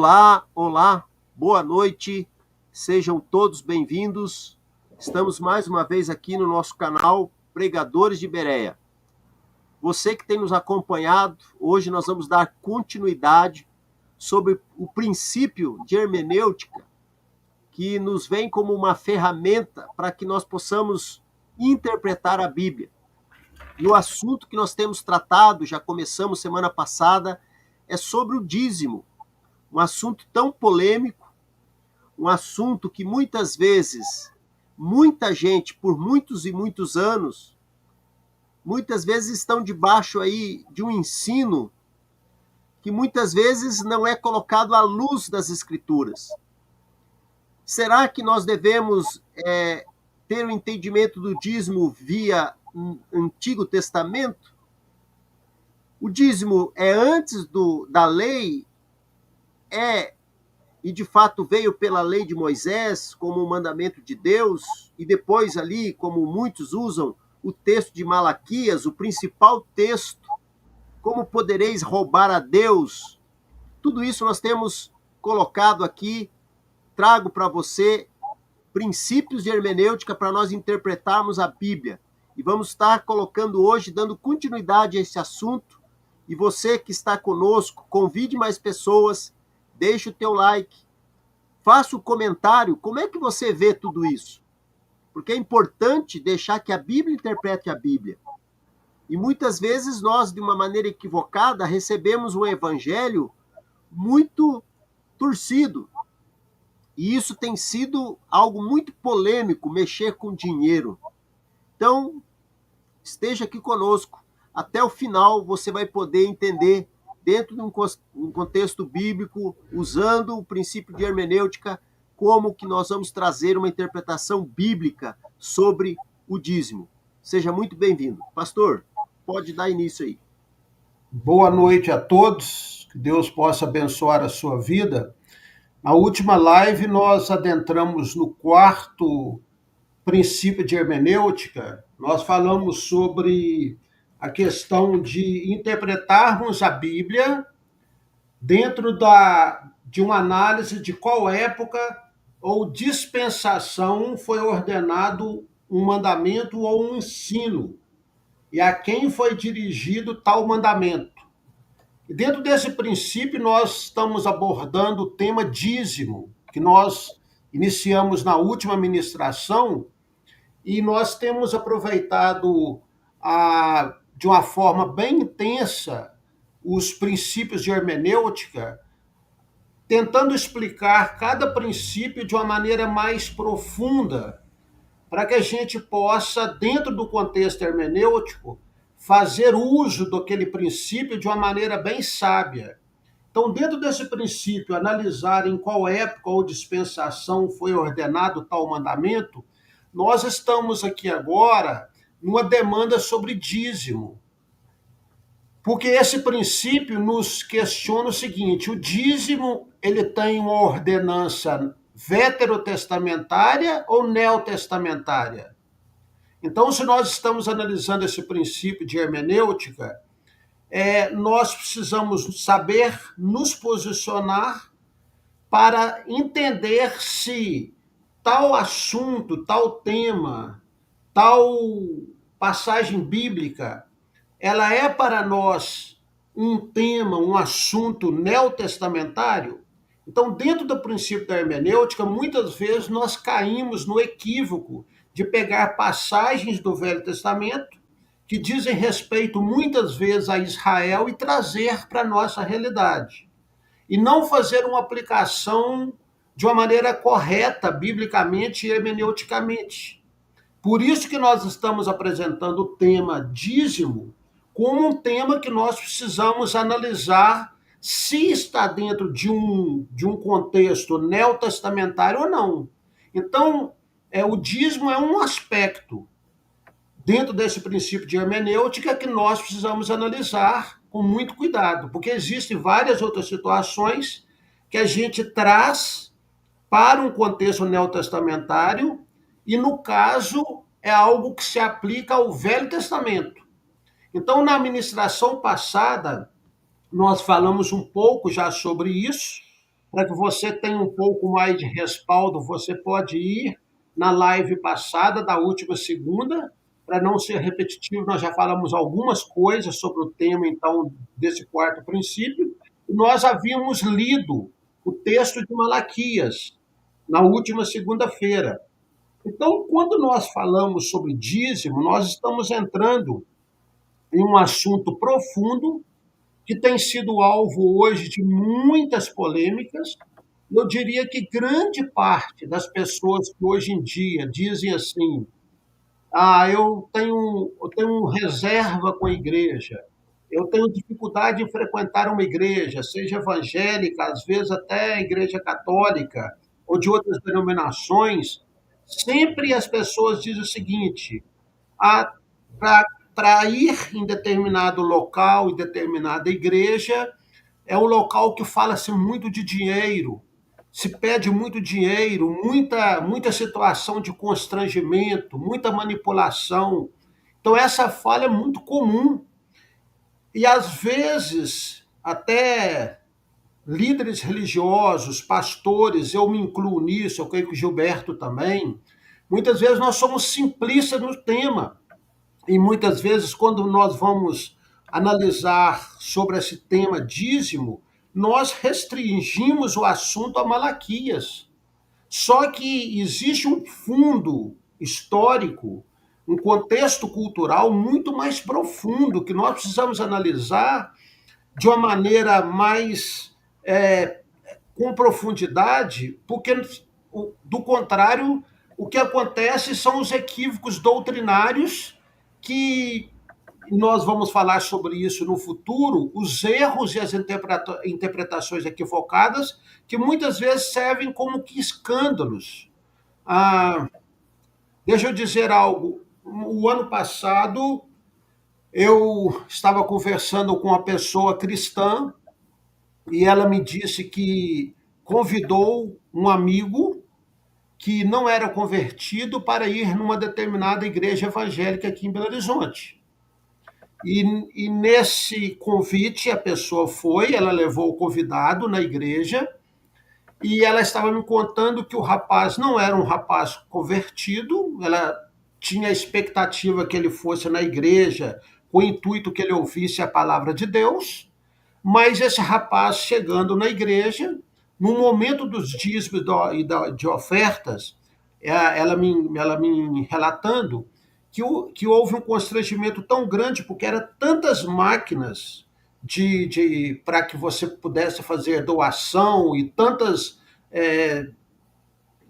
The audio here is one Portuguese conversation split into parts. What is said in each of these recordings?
Olá, olá, boa noite, sejam todos bem-vindos. Estamos mais uma vez aqui no nosso canal Pregadores de Bereia. Você que tem nos acompanhado, hoje nós vamos dar continuidade sobre o princípio de hermenêutica, que nos vem como uma ferramenta para que nós possamos interpretar a Bíblia. E o assunto que nós temos tratado, já começamos semana passada, é sobre o dízimo. Um assunto tão polêmico, um assunto que muitas vezes, muita gente, por muitos e muitos anos, muitas vezes estão debaixo aí de um ensino que muitas vezes não é colocado à luz das Escrituras. Será que nós devemos ter o entendimento do dízimo via Antigo Testamento? O dízimo é antes da lei? E de fato veio pela lei de Moisés, como um mandamento de Deus, e depois ali, como muitos usam, o texto de Malaquias, o principal texto, como podereis roubar a Deus? Tudo isso nós temos colocado aqui, trago para você princípios de hermenêutica para nós interpretarmos a Bíblia. E vamos estar colocando hoje, dando continuidade a esse assunto. E você que está conosco, convide mais pessoas, deixe o teu like, faça o comentário, como é que você vê tudo isso? Porque é importante deixar que a Bíblia interprete a Bíblia. E muitas vezes nós, de uma maneira equivocada, recebemos um evangelho muito torcido. E isso tem sido algo muito polêmico, mexer com dinheiro. Então, esteja aqui conosco. Até o final você vai poder entender, dentro de um contexto bíblico, usando o princípio de hermenêutica, como que nós vamos trazer uma interpretação bíblica sobre o dízimo. Seja muito bem-vindo. Pastor, pode dar início aí. Boa noite a todos, que Deus possa abençoar a sua vida. Na última live nós adentramos no quarto princípio de hermenêutica. Nós falamos sobre a questão de interpretarmos a Bíblia dentro de uma análise de qual época ou dispensação foi ordenado um mandamento ou um ensino, e a quem foi dirigido tal mandamento. E dentro desse princípio, nós estamos abordando o tema dízimo, que nós iniciamos na última ministração, e nós temos aproveitado de uma forma bem intensa os princípios de hermenêutica, tentando explicar cada princípio de uma maneira mais profunda, para que a gente possa, dentro do contexto hermenêutico, fazer uso daquele princípio de uma maneira bem sábia. Então, dentro desse princípio, analisar em qual época ou dispensação foi ordenado tal mandamento, nós estamos aqui agora numa demanda sobre dízimo. Porque esse princípio nos questiona o seguinte: o dízimo ele tem uma ordenança veterotestamentária ou neotestamentária? Então, se nós estamos analisando esse princípio de hermenêutica, nós precisamos saber nos posicionar para entender se tal assunto, tal tema, tal passagem bíblica, ela é para nós um tema, um assunto neotestamentário. Então, dentro do princípio da hermenêutica, muitas vezes nós caímos no equívoco de pegar passagens do Velho Testamento que dizem respeito muitas vezes a Israel e trazer para a nossa realidade. E não fazer uma aplicação de uma maneira correta, biblicamente e hermeneuticamente. Por isso que nós estamos apresentando o tema dízimo como um tema que nós precisamos analisar se está dentro de um contexto neotestamentário ou não. Então, o dízimo é um aspecto dentro desse princípio de hermenêutica que nós precisamos analisar com muito cuidado, porque existem várias outras situações que a gente traz para um contexto neotestamentário e, no caso, é algo que se aplica ao Velho Testamento. Então, na ministração passada, nós falamos um pouco já sobre isso, para que você tenha um pouco mais de respaldo, você pode ir na live passada, da última segunda, para não ser repetitivo, nós já falamos algumas coisas sobre o tema, então, desse quarto princípio. Nós havíamos lido o texto de Malaquias na última segunda-feira. Então, quando nós falamos sobre dízimo, nós estamos entrando em um assunto profundo que tem sido alvo hoje de muitas polêmicas. Eu diria que grande parte das pessoas que hoje em dia dizem assim: eu tenho reserva com a igreja, eu tenho dificuldade em frequentar uma igreja, seja evangélica, às vezes até igreja católica ou de outras denominações. Sempre as pessoas dizem o seguinte: para ir em determinado local, em determinada igreja, é um local que fala-se muito de dinheiro, se pede muito dinheiro, muita situação de constrangimento, muita manipulação. Então, essa fala é muito comum. E, às vezes, até líderes religiosos, pastores, eu me incluo nisso, eu creio que o Gilberto também, muitas vezes nós somos simplistas no tema. E muitas vezes, quando nós vamos analisar sobre esse tema dízimo, nós restringimos o assunto a Malaquias. Só que existe um fundo histórico, um contexto cultural muito mais profundo que nós precisamos analisar de uma maneira mais com profundidade, porque, do contrário, o que acontece são os equívocos doutrinários que nós vamos falar sobre isso no futuro, os erros e as interpretações equivocadas, que muitas vezes servem como que escândalos. Ah, deixa eu dizer algo. O ano passado, eu estava conversando com uma pessoa cristã e ela me disse que convidou um amigo que não era convertido para ir numa determinada igreja evangélica aqui em Belo Horizonte. E nesse convite a pessoa foi, ela levou o convidado na igreja e ela estava me contando que o rapaz não era um rapaz convertido, ela tinha a expectativa que ele fosse na igreja com o intuito que ele ouvisse a palavra de Deus, mas esse rapaz chegando na igreja, no momento dos dízimos e de ofertas, ela me relatando que houve um constrangimento tão grande, porque eram tantas máquinas para que você pudesse fazer doação e tantas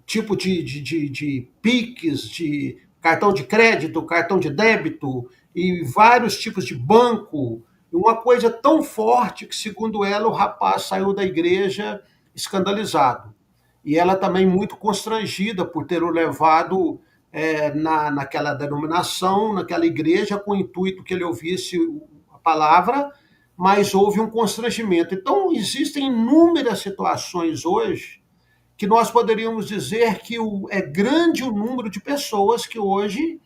tipos de PIX, de cartão de crédito, cartão de débito e vários tipos de banco, uma coisa tão forte que, segundo ela, o rapaz saiu da igreja escandalizado. E ela também muito constrangida por ter o levado naquela denominação, naquela igreja, com o intuito que ele ouvisse a palavra, mas houve um constrangimento. Então, existem inúmeras situações hoje que nós poderíamos dizer que é grande o número de pessoas que hoje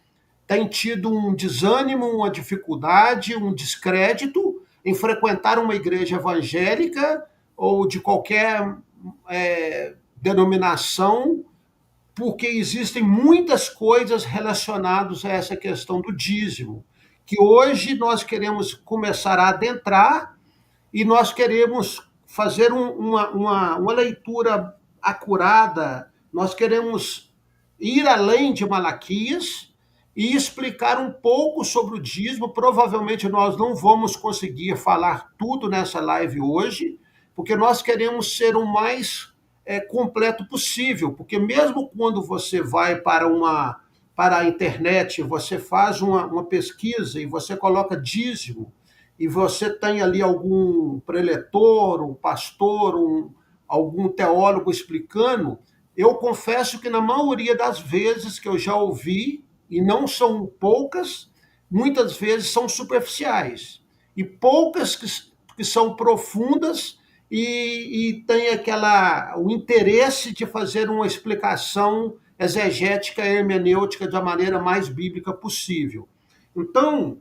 têm tido um desânimo, uma dificuldade, um descrédito em frequentar uma igreja evangélica ou de qualquer denominação, porque existem muitas coisas relacionadas a essa questão do dízimo, que hoje nós queremos começar a adentrar e nós queremos fazer uma leitura acurada, nós queremos ir além de Malaquias e explicar um pouco sobre o dízimo. Provavelmente nós não vamos conseguir falar tudo nessa live hoje, porque nós queremos ser o mais completo possível, porque mesmo quando você vai para a internet, você faz uma pesquisa e você coloca dízimo, e você tem ali algum preletor, um pastor, algum teólogo explicando, eu confesso que na maioria das vezes que eu já ouvi, e não são poucas, muitas vezes são superficiais, e poucas que são profundas e tem o interesse de fazer uma explicação exegética e hermenêutica da maneira mais bíblica possível. Então,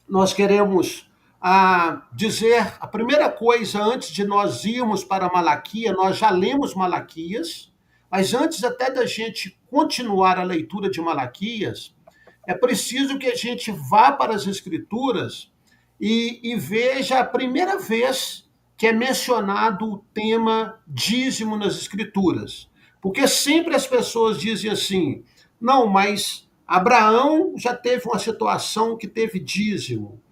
nós queremos a dizer a primeira coisa antes de nós irmos para Malaquias. Nós já lemos Malaquias, mas antes até da gente continuar a leitura de Malaquias, é preciso que a gente vá para as Escrituras e veja a primeira vez que é mencionado o tema dízimo nas Escrituras. Porque sempre as pessoas dizem assim: não, mas Abraão já teve uma situação que teve dízimo,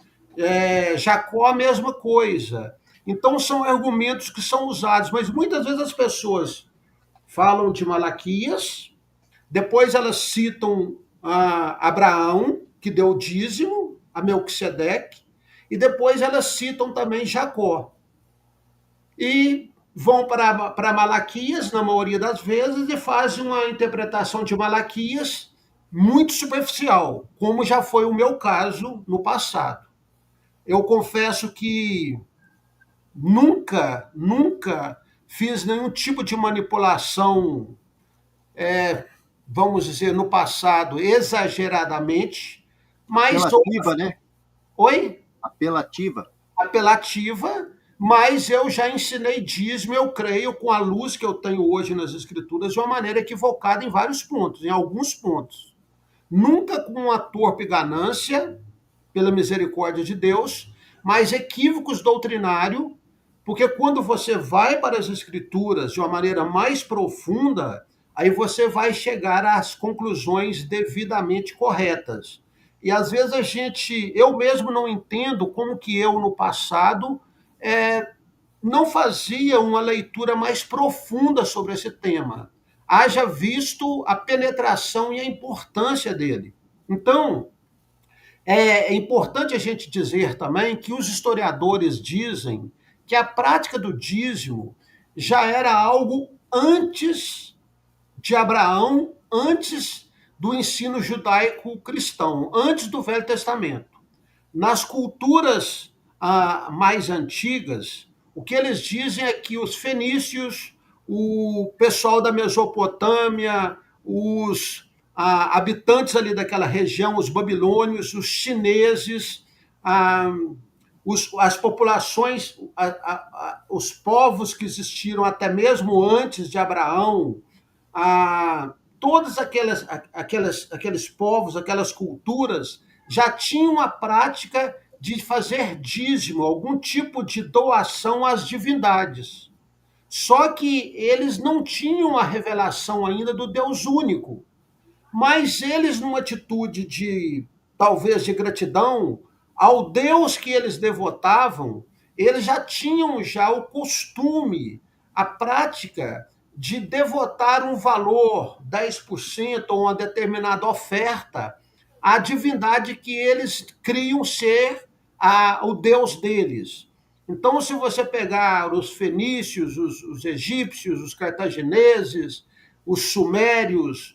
Jacó a mesma coisa. Então são argumentos que são usados, mas muitas vezes as pessoas falam de Malaquias, depois elas citam Abraão, que deu o dízimo, a Melquisedeque, e depois elas citam também Jacó. E vão para Malaquias, na maioria das vezes, e fazem uma interpretação de Malaquias muito superficial, como já foi o meu caso no passado. Eu confesso que nunca fiz nenhum tipo de manipulação, vamos dizer, no passado, exageradamente, mas... Apelativa, né? Oi? Apelativa. Apelativa, mas eu já ensinei dízimo, eu creio, com a luz que eu tenho hoje nas Escrituras, de uma maneira equivocada em vários pontos, em alguns pontos. Nunca com uma torpe ganância, pela misericórdia de Deus, mas equívocos doutrinários, porque quando você vai para as Escrituras de uma maneira mais profunda, aí você vai chegar às conclusões devidamente corretas. E às vezes eu mesmo não entendo como que eu no passado não fazia uma leitura mais profunda sobre esse tema. Haja visto a penetração e a importância dele. Então, é importante a gente dizer também que os historiadores dizem que a prática do dízimo já era algo antes de Abraão, antes do ensino judaico-cristão, antes do Velho Testamento. Nas culturas mais antigas, o que eles dizem é que os fenícios, o pessoal da Mesopotâmia, os habitantes ali daquela região, os babilônios, os chineses, as populações, os povos que existiram até mesmo antes de Abraão, todos aqueles povos, aquelas culturas, já tinham a prática de fazer dízimo, algum tipo de doação às divindades. Só que eles não tinham a revelação ainda do Deus único. Mas eles, numa atitude talvez, de gratidão ao Deus que eles devotavam, eles já tinham o costume, a prática de devotar um valor, 10% ou uma determinada oferta, à divindade que eles criam ser o Deus deles. Então, se você pegar os fenícios, os egípcios, os cartagineses, os sumérios,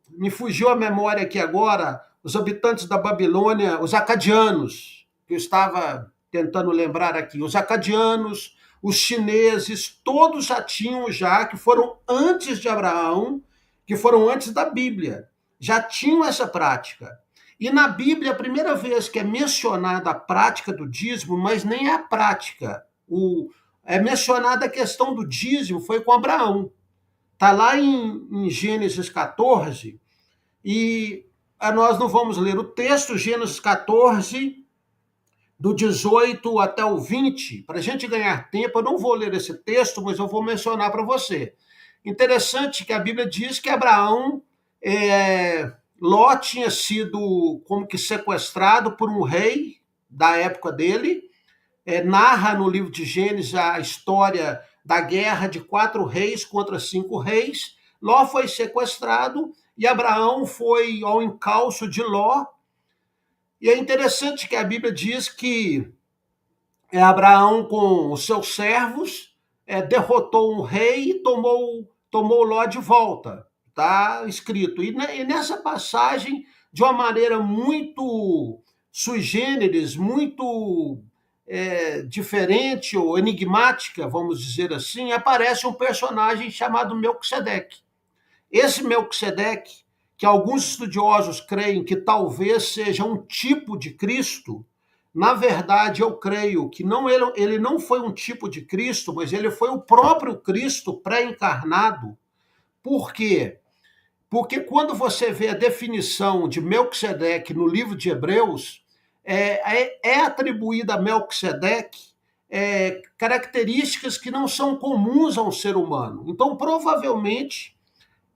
me fugiu a memória aqui agora, os habitantes da Babilônia, os acadianos, que eu estava tentando lembrar aqui, os acadianos, os chineses, todos já tinham, que foram antes de Abraão, que foram antes da Bíblia, já tinham essa prática. E na Bíblia, a primeira vez que é mencionada a prática do dízimo, mas nem é a prática, é mencionada a questão do dízimo, foi com Abraão. Está lá em Gênesis 14, e nós não vamos ler o texto, Gênesis 14, do 18 até o 20, para a gente ganhar tempo. Eu não vou ler esse texto, mas eu vou mencionar para você. Interessante que a Bíblia diz que Abraão, Ló tinha sido como que sequestrado por um rei da época dele, narra no livro de Gênesis a história da guerra de 4 reis contra 5 reis. Ló foi sequestrado e Abraão foi ao encalço de Ló. E é interessante que a Bíblia diz que Abraão, com os seus servos, derrotou um rei e tomou Ló de volta. Está escrito. E nessa passagem, de uma maneira muito sui generis, muito diferente ou enigmática, vamos dizer assim, aparece um personagem chamado Melquisedeque. Esse Melquisedeque, que alguns estudiosos creem que talvez seja um tipo de Cristo, na verdade eu creio que ele não foi um tipo de Cristo, mas ele foi o próprio Cristo pré-encarnado. Por quê? Porque quando você vê a definição de Melquisedeque no livro de Hebreus, é atribuída a Melquisedeque características que não são comuns a um ser humano. Então, provavelmente,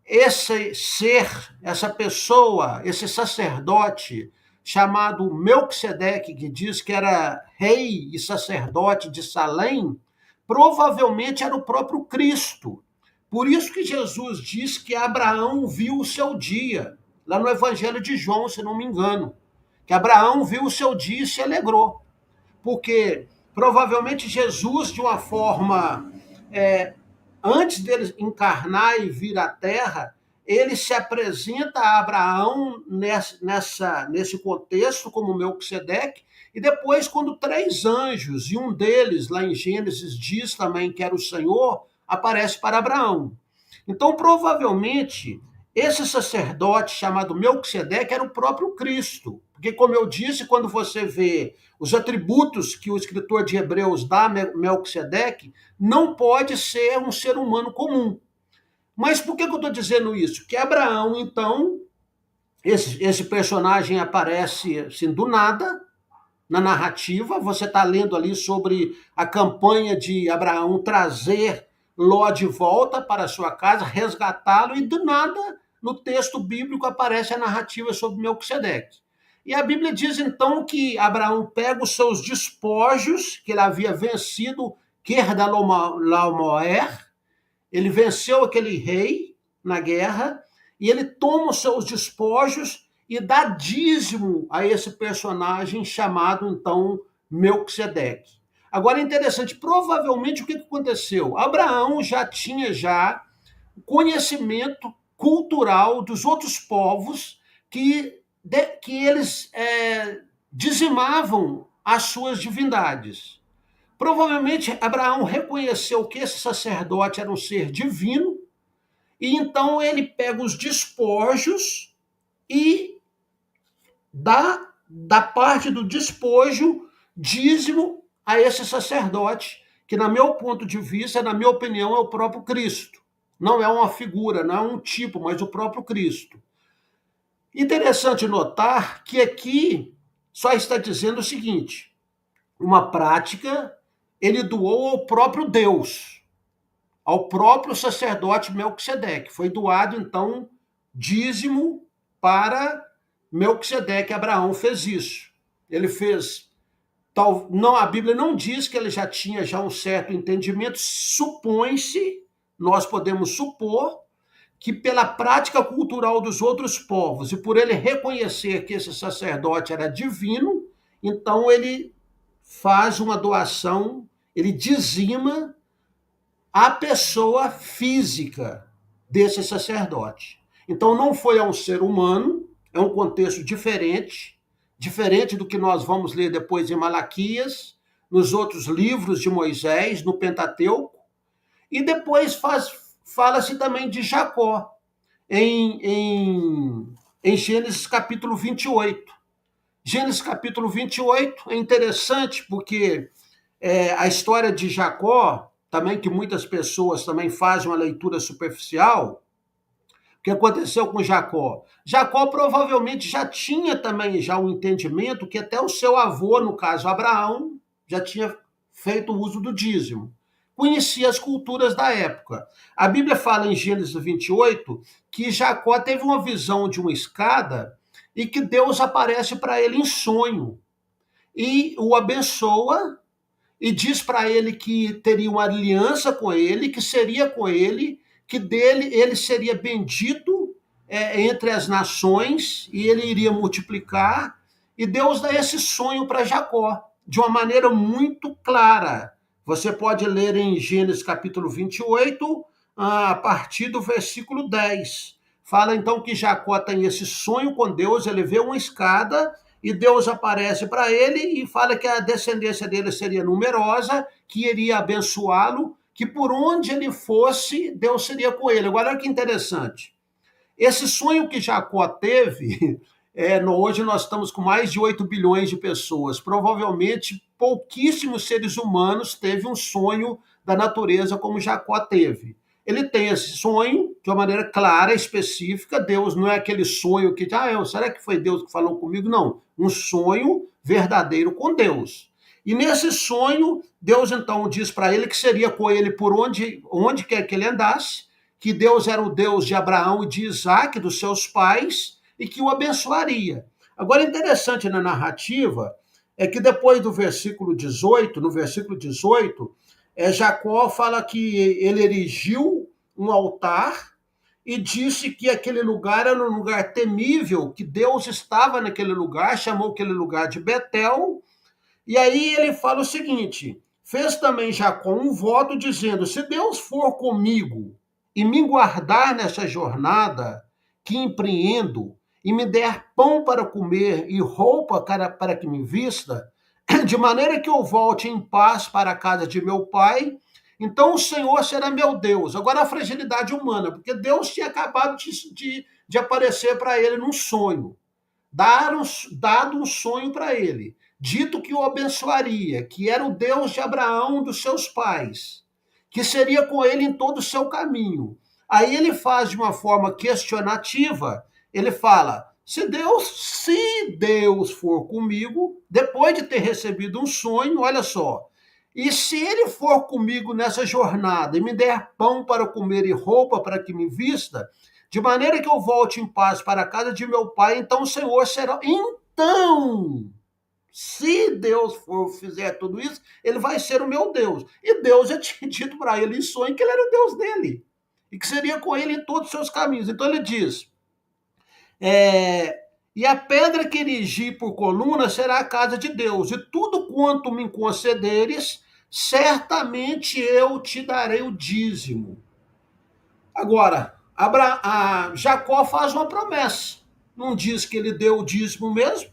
esse ser, essa pessoa, esse sacerdote chamado Melquisedeque, que diz que era rei e sacerdote de Salém, provavelmente era o próprio Cristo. Por isso que Jesus diz que Abraão viu o seu dia, lá no Evangelho de João, se não me engano, que Abraão viu o seu dia e se alegrou, porque provavelmente Jesus, de uma forma antes dele encarnar e vir à Terra, ele se apresenta a Abraão nesse contexto como Melquisedeque, e depois, quando 3 anjos, e um deles, lá em Gênesis, diz também que era o Senhor, aparece para Abraão. Então, provavelmente, esse sacerdote chamado Melquisedeque era o próprio Cristo. Porque, como eu disse, quando você vê os atributos que o escritor de Hebreus dá a Melquisedeque, não pode ser um ser humano comum. Mas por que eu estou dizendo isso? Que Abraão, então, esse personagem aparece assim, do nada na narrativa. Você está lendo ali sobre a campanha de Abraão trazer Ló de volta para a sua casa, resgatá-lo, e do nada, no texto bíblico, aparece a narrativa sobre Melquisedeque. E a Bíblia diz, então, que Abraão pega os seus despojos, que ele havia vencido, Querdalaomer, ele venceu aquele rei na guerra, e ele toma os seus despojos e dá dízimo a esse personagem chamado, então, Melquisedeque. Agora é interessante, provavelmente o que aconteceu? Abraão já tinha conhecimento cultural dos outros povos que eles dizimavam as suas divindades. Provavelmente Abraão reconheceu que esse sacerdote era um ser divino, e então ele pega os despojos e dá parte do despojo dízimo a esse sacerdote, que, no meu ponto de vista, na minha opinião, é o próprio Cristo. Não é uma figura, não é um tipo, mas o próprio Cristo. Interessante notar que aqui só está dizendo o seguinte: uma prática ele doou ao próprio Deus, ao próprio sacerdote Melquisedeque. Foi doado, então, dízimo para Melquisedeque. Abraão fez isso. Ele fez. Não, a Bíblia não diz que ele já tinha um certo entendimento. Supõe-se, nós podemos supor, que pela prática cultural dos outros povos e por ele reconhecer que esse sacerdote era divino, então ele faz uma doação, ele dizima a pessoa física desse sacerdote. Então não foi a um ser humano, é um contexto diferente do que nós vamos ler depois em Malaquias, nos outros livros de Moisés, no Pentateuco, e depois fala-se também de Jacó, em Gênesis capítulo 28. Gênesis capítulo 28 é interessante porque a história de Jacó, também que muitas pessoas também fazem uma leitura superficial, o que aconteceu com Jacó? Jacó provavelmente já tinha também um entendimento que até o seu avô, no caso Abraão, já tinha feito uso do dízimo. Conhecia as culturas da época. A Bíblia fala em Gênesis 28 que Jacó teve uma visão de uma escada e que Deus aparece para ele em sonho e o abençoa e diz para ele que teria uma aliança com ele, que seria com ele, que dele ele seria bendito entre as nações e ele iria multiplicar. E Deus dá esse sonho para Jacó de uma maneira muito clara. Você pode ler em Gênesis capítulo 28, a partir do versículo 10. Fala então que Jacó tem esse sonho com Deus, ele vê uma escada e Deus aparece para ele e fala que a descendência dele seria numerosa, que iria abençoá-lo, que por onde ele fosse, Deus seria com ele. Agora, olha que interessante. Esse sonho que Jacó teve, hoje nós estamos com mais de 8 bilhões de pessoas. Provavelmente, pouquíssimos seres humanos teve um sonho da natureza como Jacó teve. Ele tem esse sonho de uma maneira clara, específica. Deus não é aquele sonho que, será que foi Deus que falou comigo? Não, um sonho verdadeiro com Deus. E nesse sonho, Deus então diz para ele que seria com ele por onde quer que ele andasse, que Deus era o Deus de Abraão e de Isaac, dos seus pais, e que o abençoaria. Agora, interessante na narrativa é que depois do versículo 18, no versículo 18, Jacó fala que ele erigiu um altar e disse que aquele lugar era um lugar temível, que Deus estava naquele lugar, chamou aquele lugar de Betel. E aí ele fala o seguinte: fez também Jacó um voto dizendo: se Deus for comigo e me guardar nessa jornada que empreendo, e me der pão para comer e roupa para que me vista, de maneira que eu volte em paz para a casa de meu pai, então o Senhor será meu Deus. Agora a fragilidade humana, porque Deus tinha acabado de aparecer para ele num sonho, dado um sonho para ele, dito que o abençoaria, que era o Deus de Abraão, dos seus pais, que seria com ele em todo o seu caminho. Aí ele faz de uma forma questionativa, ele fala: se Deus for comigo, depois de ter recebido um sonho, olha só, e se ele for comigo nessa jornada e me der pão para comer e roupa para que me vista, de maneira que eu volte em paz para a casa de meu pai, então o Senhor será. Então, se Deus fizer tudo isso, ele vai ser o meu Deus. E Deus já tinha dito para ele em sonho que ele era o Deus dele. E que seria com ele em todos os seus caminhos. Então ele diz: e a pedra que erigi por coluna será a casa de Deus, e tudo quanto me concederes, certamente eu te darei o dízimo. Agora, Jacó faz uma promessa. Não diz que ele deu o dízimo mesmo,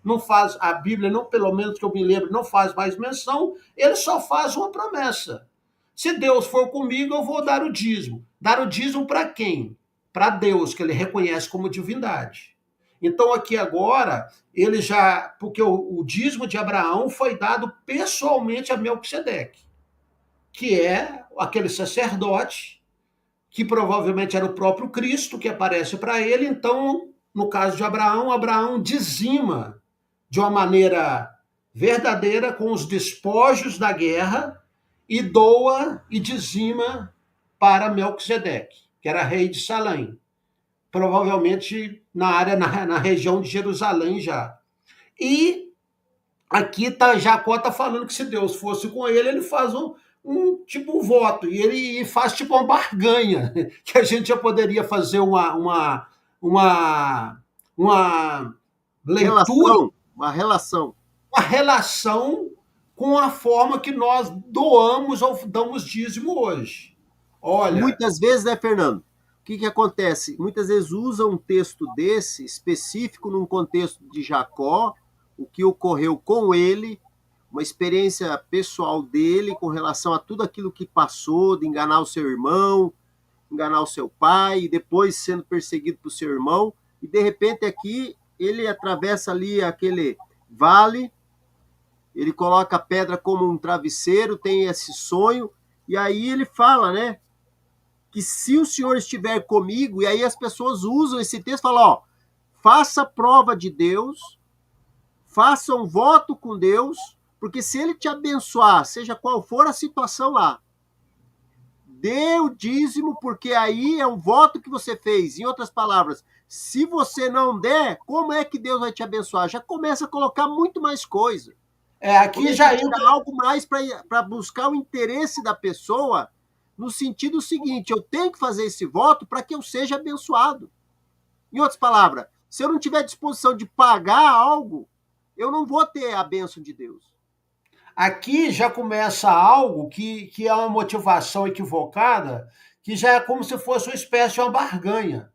não faz, a Bíblia, não, pelo menos que eu me lembro, não faz mais menção, ele só faz uma promessa. Se Deus for comigo, eu vou dar o dízimo. Dar o dízimo para quem? Para Deus, que ele reconhece como divindade. Então, aqui agora, ele já. Porque o dízimo de Abraão foi dado pessoalmente a Melquisedeque, que é aquele sacerdote, que provavelmente era o próprio Cristo que aparece para ele. Então, no caso de Abraão, Abraão dizima de uma maneira verdadeira com os despojos da guerra e doa e dizima para Melquisedeque, que era rei de Salém, provavelmente na região de Jerusalém já. E aqui Jacó está falando que se Deus fosse com ele faz um voto, e ele faz tipo uma barganha, que a gente já poderia fazer uma leitura, uma relação com a forma que nós doamos ou damos dízimo hoje. Olha, muitas vezes, né, Fernando? O que acontece? Muitas vezes usam um texto desse específico num contexto de Jacó, o que ocorreu com ele, uma experiência pessoal dele com relação a tudo aquilo que passou, de enganar o seu irmão, enganar o seu pai, e depois sendo perseguido por seu irmão, e de repente aqui ele atravessa ali aquele vale, ele coloca a pedra como um travesseiro, tem esse sonho, e aí ele fala, né, que se o Senhor estiver comigo, e aí as pessoas usam esse texto e falam, ó, faça prova de Deus, faça um voto com Deus, porque se ele te abençoar, seja qual for a situação lá, dê o dízimo, porque aí é um voto que você fez. Em outras palavras, se você não der, como é que Deus vai te abençoar? Já começa a colocar muito mais coisa. Aqui já entra algo mais para buscar o interesse da pessoa, no sentido seguinte, eu tenho que fazer esse voto para que eu seja abençoado. Em outras palavras, se eu não tiver disposição de pagar algo, eu não vou ter a bênção de Deus. Aqui já começa algo que é uma motivação equivocada, que já é como se fosse uma espécie de uma barganha.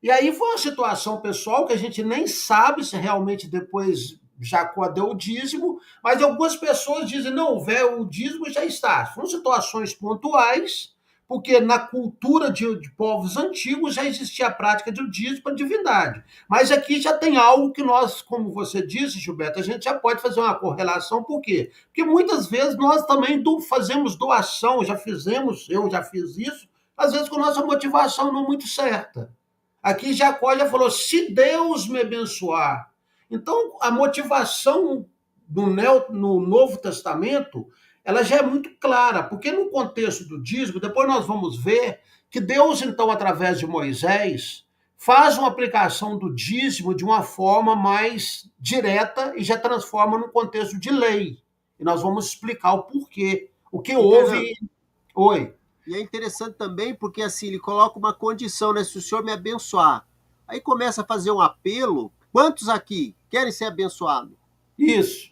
E aí foi uma situação pessoal que a gente nem sabe se realmente depois Jacó deu o dízimo, mas algumas pessoas dizem, não, o dízimo já está. São situações pontuais, porque na cultura de povos antigos já existia a prática do dízimo para a divindade. Mas aqui já tem algo que nós, como você disse, Gilberto, a gente já pode fazer uma correlação, por quê? Porque muitas vezes nós também fazemos doação, já fizemos, eu já fiz isso, às vezes com nossa motivação não muito certa. Aqui Jacó já falou, se Deus me abençoar. Então, a motivação no Novo Testamento, ela já é muito clara, porque no contexto do dízimo, depois nós vamos ver que Deus, então, através de Moisés, faz uma aplicação do dízimo de uma forma mais direta e já transforma no contexto de lei. E nós vamos explicar o porquê. O que houve... Oi. E é interessante também porque assim ele coloca uma condição, né? Se o senhor me abençoar. Aí começa a fazer um apelo. Quantos aqui querem ser abençoados? Isso.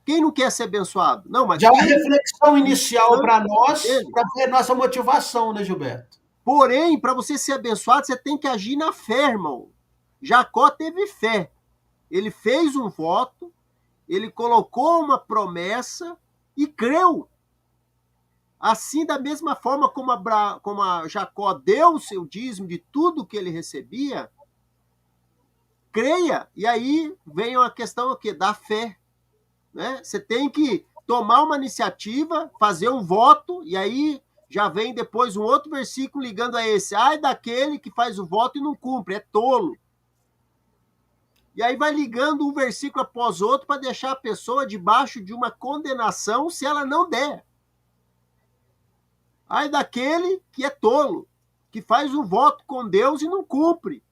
Quem não quer ser abençoado? Não, mas já uma reflexão inicial para nós, para ver nossa motivação, né, Gilberto? Porém, para você ser abençoado, você tem que agir na fé, irmão. Jacó teve fé. Ele fez um voto, ele colocou uma promessa e creu. Assim, da mesma forma como a Jacó deu o seu dízimo de tudo que ele recebia, creia. E aí vem a questão aqui, da fé. Né? Você tem que tomar uma iniciativa, fazer um voto, e aí já vem depois um outro versículo ligando a esse. Ai daquele que faz o voto e não cumpre, é tolo. E aí vai ligando um versículo após outro para deixar a pessoa debaixo de uma condenação se ela não der. Ai daquele que é tolo, que faz um voto com Deus e não cumpre.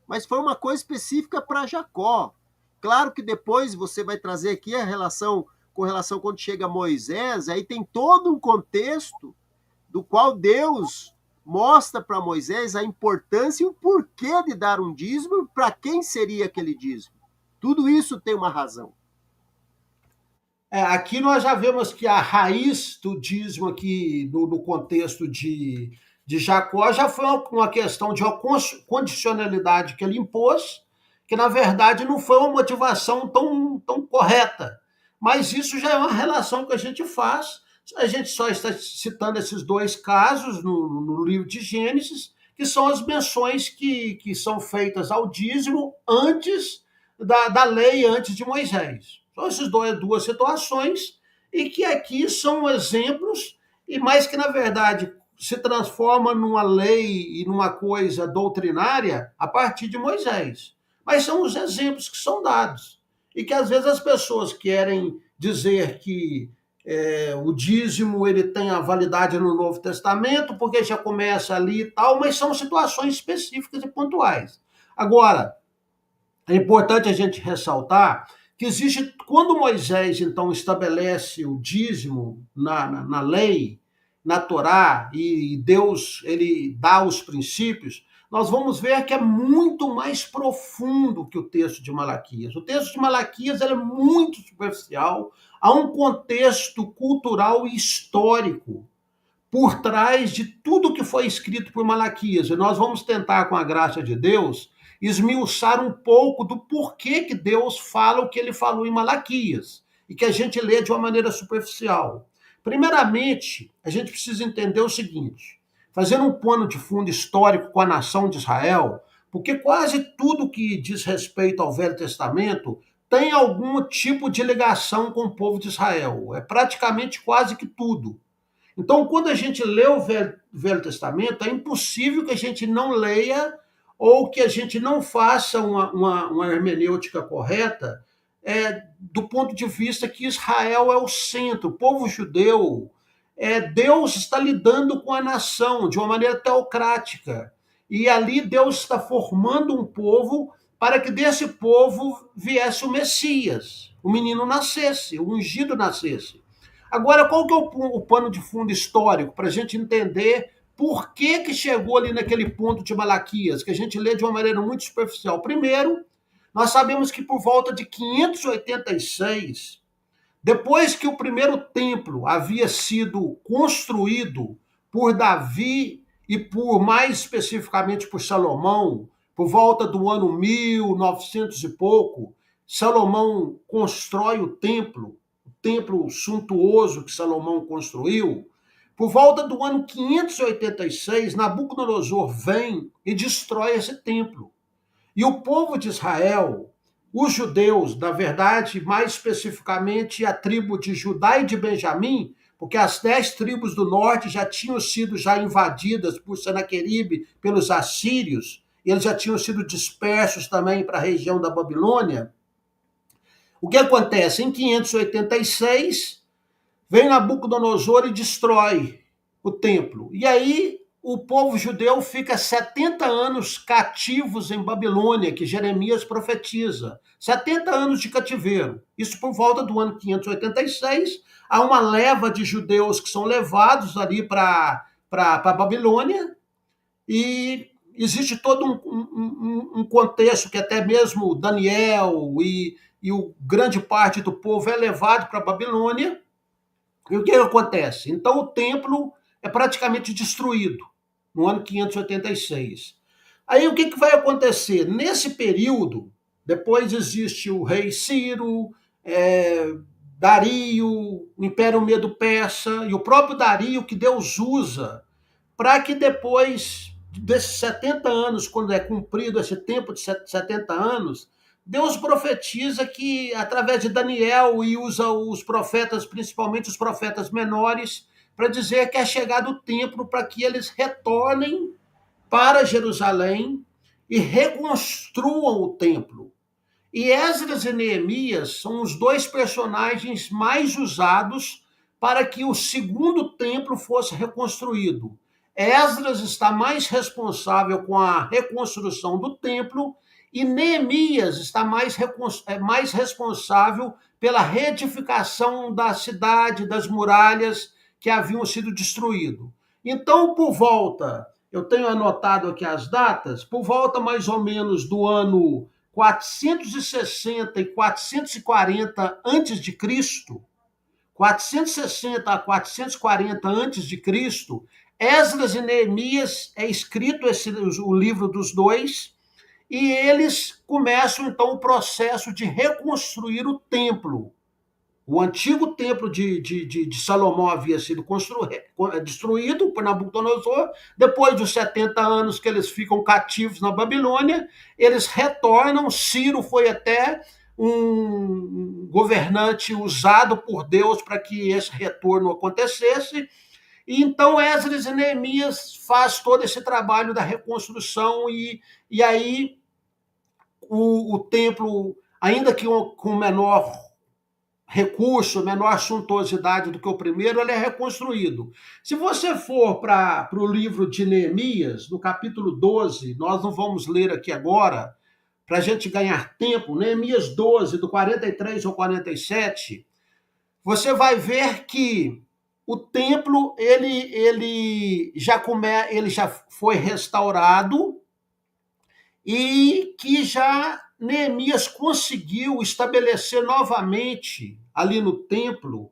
Mas foi uma coisa específica para Jacó. Claro que depois você vai trazer aqui a relação com relação quando chega Moisés, aí tem todo um contexto do qual Deus mostra para Moisés a importância e o porquê de dar um dízimo e para quem seria aquele dízimo. Tudo isso tem uma razão. Aqui nós já vemos que a raiz do dízimo aqui, no contexto de Jacó, já foi uma questão de uma condicionalidade que ele impôs, que na verdade não foi uma motivação tão correta. Mas isso já é uma relação que a gente faz. A gente só está citando esses dois casos no livro de Gênesis, que são as menções que são feitas ao dízimo antes da lei, antes de Moisés. São essas duas situações, e que aqui são exemplos, e mais que, na verdade, se transforma numa lei e numa coisa doutrinária a partir de Moisés. Mas são os exemplos que são dados. E que, às vezes, as pessoas querem dizer que o dízimo ele tem a validade no Novo Testamento, porque já começa ali e tal, mas são situações específicas e pontuais. Agora, é importante a gente ressaltar que existe, quando Moisés, então, estabelece o dízimo na lei, na Torá, e Deus ele dá os princípios, nós vamos ver que é muito mais profundo que o texto de Malaquias. O texto de Malaquias é muito superficial, há um contexto cultural e histórico por trás de tudo que foi escrito por Malaquias. E nós vamos tentar, com a graça de Deus, esmiuçar um pouco do porquê que Deus fala o que ele falou em Malaquias, e que a gente lê de uma maneira superficial. Primeiramente, a gente precisa entender o seguinte, fazendo um pano de fundo histórico com a nação de Israel, porque quase tudo que diz respeito ao Velho Testamento tem algum tipo de ligação com o povo de Israel. É praticamente quase que tudo. Então, quando a gente lê o Velho Testamento, é impossível que a gente não leia ou que a gente não faça uma hermenêutica correta do ponto de vista que Israel é o centro, o povo judeu, Deus está lidando com a nação de uma maneira teocrática. E ali Deus está formando um povo para que desse povo viesse o Messias, o menino nascesse, o ungido nascesse. Agora, qual que é o pano de fundo histórico para a gente entender por que chegou ali naquele ponto de Malaquias, que a gente lê de uma maneira muito superficial? Primeiro, nós sabemos que por volta de 586, depois que o primeiro templo havia sido construído por Davi e mais especificamente por Salomão, por volta do ano 1900 e pouco, Salomão constrói o templo suntuoso que Salomão construiu. Por volta do ano 586, Nabucodonosor vem e destrói esse templo. E o povo de Israel, os judeus, na verdade, mais especificamente a tribo de Judá e de Benjamim, porque as 10 tribos do norte já tinham sido invadidas por Senaqueribe, pelos assírios, e eles já tinham sido dispersos também para a região da Babilônia. O que acontece? Em 586, vem Nabucodonosor e destrói o templo. E aí o povo judeu fica 70 anos cativos em Babilônia, que Jeremias profetiza. 70 anos de cativeiro. Isso por volta do ano 586. Há uma leva de judeus que são levados ali para Babilônia, e existe todo um contexto que até mesmo Daniel e o grande parte do povo é levado para Babilônia. E o que acontece? Então o templo é praticamente destruído no ano 586. Aí o que vai acontecer? Nesse período, depois existe o rei Ciro, Dario, o Império Medo-Persa, e o próprio Dario que Deus usa para que depois desses 70 anos, quando é cumprido esse tempo de 70 anos, Deus profetiza que, através de Daniel, e usa os profetas, principalmente os profetas menores, para dizer que é chegado o tempo para que eles retornem para Jerusalém e reconstruam o templo. E Esdras e Neemias são os dois personagens mais usados para que o segundo templo fosse reconstruído. Esdras está mais responsável com a reconstrução do templo e Neemias está mais responsável pela reedificação da cidade, das muralhas que haviam sido destruídas. Então, por volta, eu tenho anotado aqui as datas, por volta mais ou menos do ano 460 e 440 antes de Cristo, 460 a 440 antes de Cristo, Esdras e Neemias é escrito o livro dos dois, e eles começam então o processo de reconstruir o templo. O antigo templo de Salomão havia sido destruído por Nabucodonosor. Depois dos 70 anos que eles ficam cativos na Babilônia, eles retornam. Ciro foi até um governante usado por Deus para que esse retorno acontecesse. E então Esdras e Neemias faz todo esse trabalho da reconstrução, e aí o templo, ainda que com menor recurso, menor suntuosidade do que o primeiro, ele é reconstruído. Se você for para o livro de Neemias, no capítulo 12, nós não vamos ler aqui agora, para a gente ganhar tempo, Neemias 12, do 43 ao 47, você vai ver que o templo ele já foi restaurado, e que já Neemias conseguiu estabelecer novamente ali no templo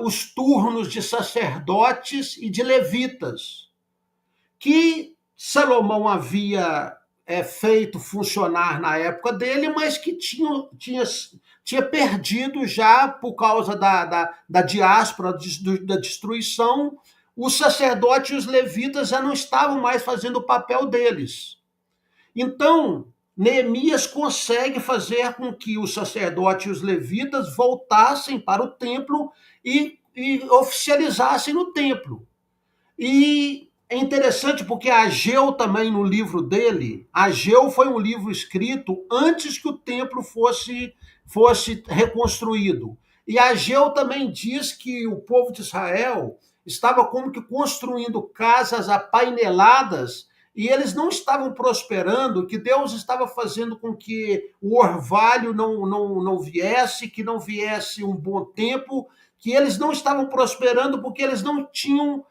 os turnos de sacerdotes e de levitas, que Salomão havia feito funcionar na época dele, mas que tinha perdido já por causa da diáspora, da destruição. Os sacerdotes e os levitas já não estavam mais fazendo o papel deles. Então, Neemias consegue fazer com que os sacerdotes e os levitas voltassem para o templo e oficializassem no templo. E é interessante porque Ageu também, no livro dele, Ageu foi um livro escrito antes que o templo fosse reconstruído. E Ageu também diz que o povo de Israel estava como que construindo casas apaineladas, e eles não estavam prosperando, que Deus estava fazendo com que o orvalho não viesse, que não viesse um bom tempo, que eles não estavam prosperando porque eles não tinham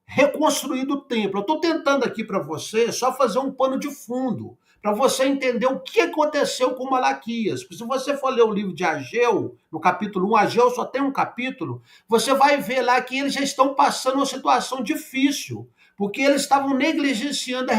reconstruído o templo. Eu estou tentando aqui para você só fazer um pano de fundo, para você entender o que aconteceu com Malaquias. Porque se você for ler o livro de Ageu, no capítulo 1, Ageu só tem um capítulo, você vai ver lá que eles já estão passando uma situação difícil, porque eles estavam negligenciando a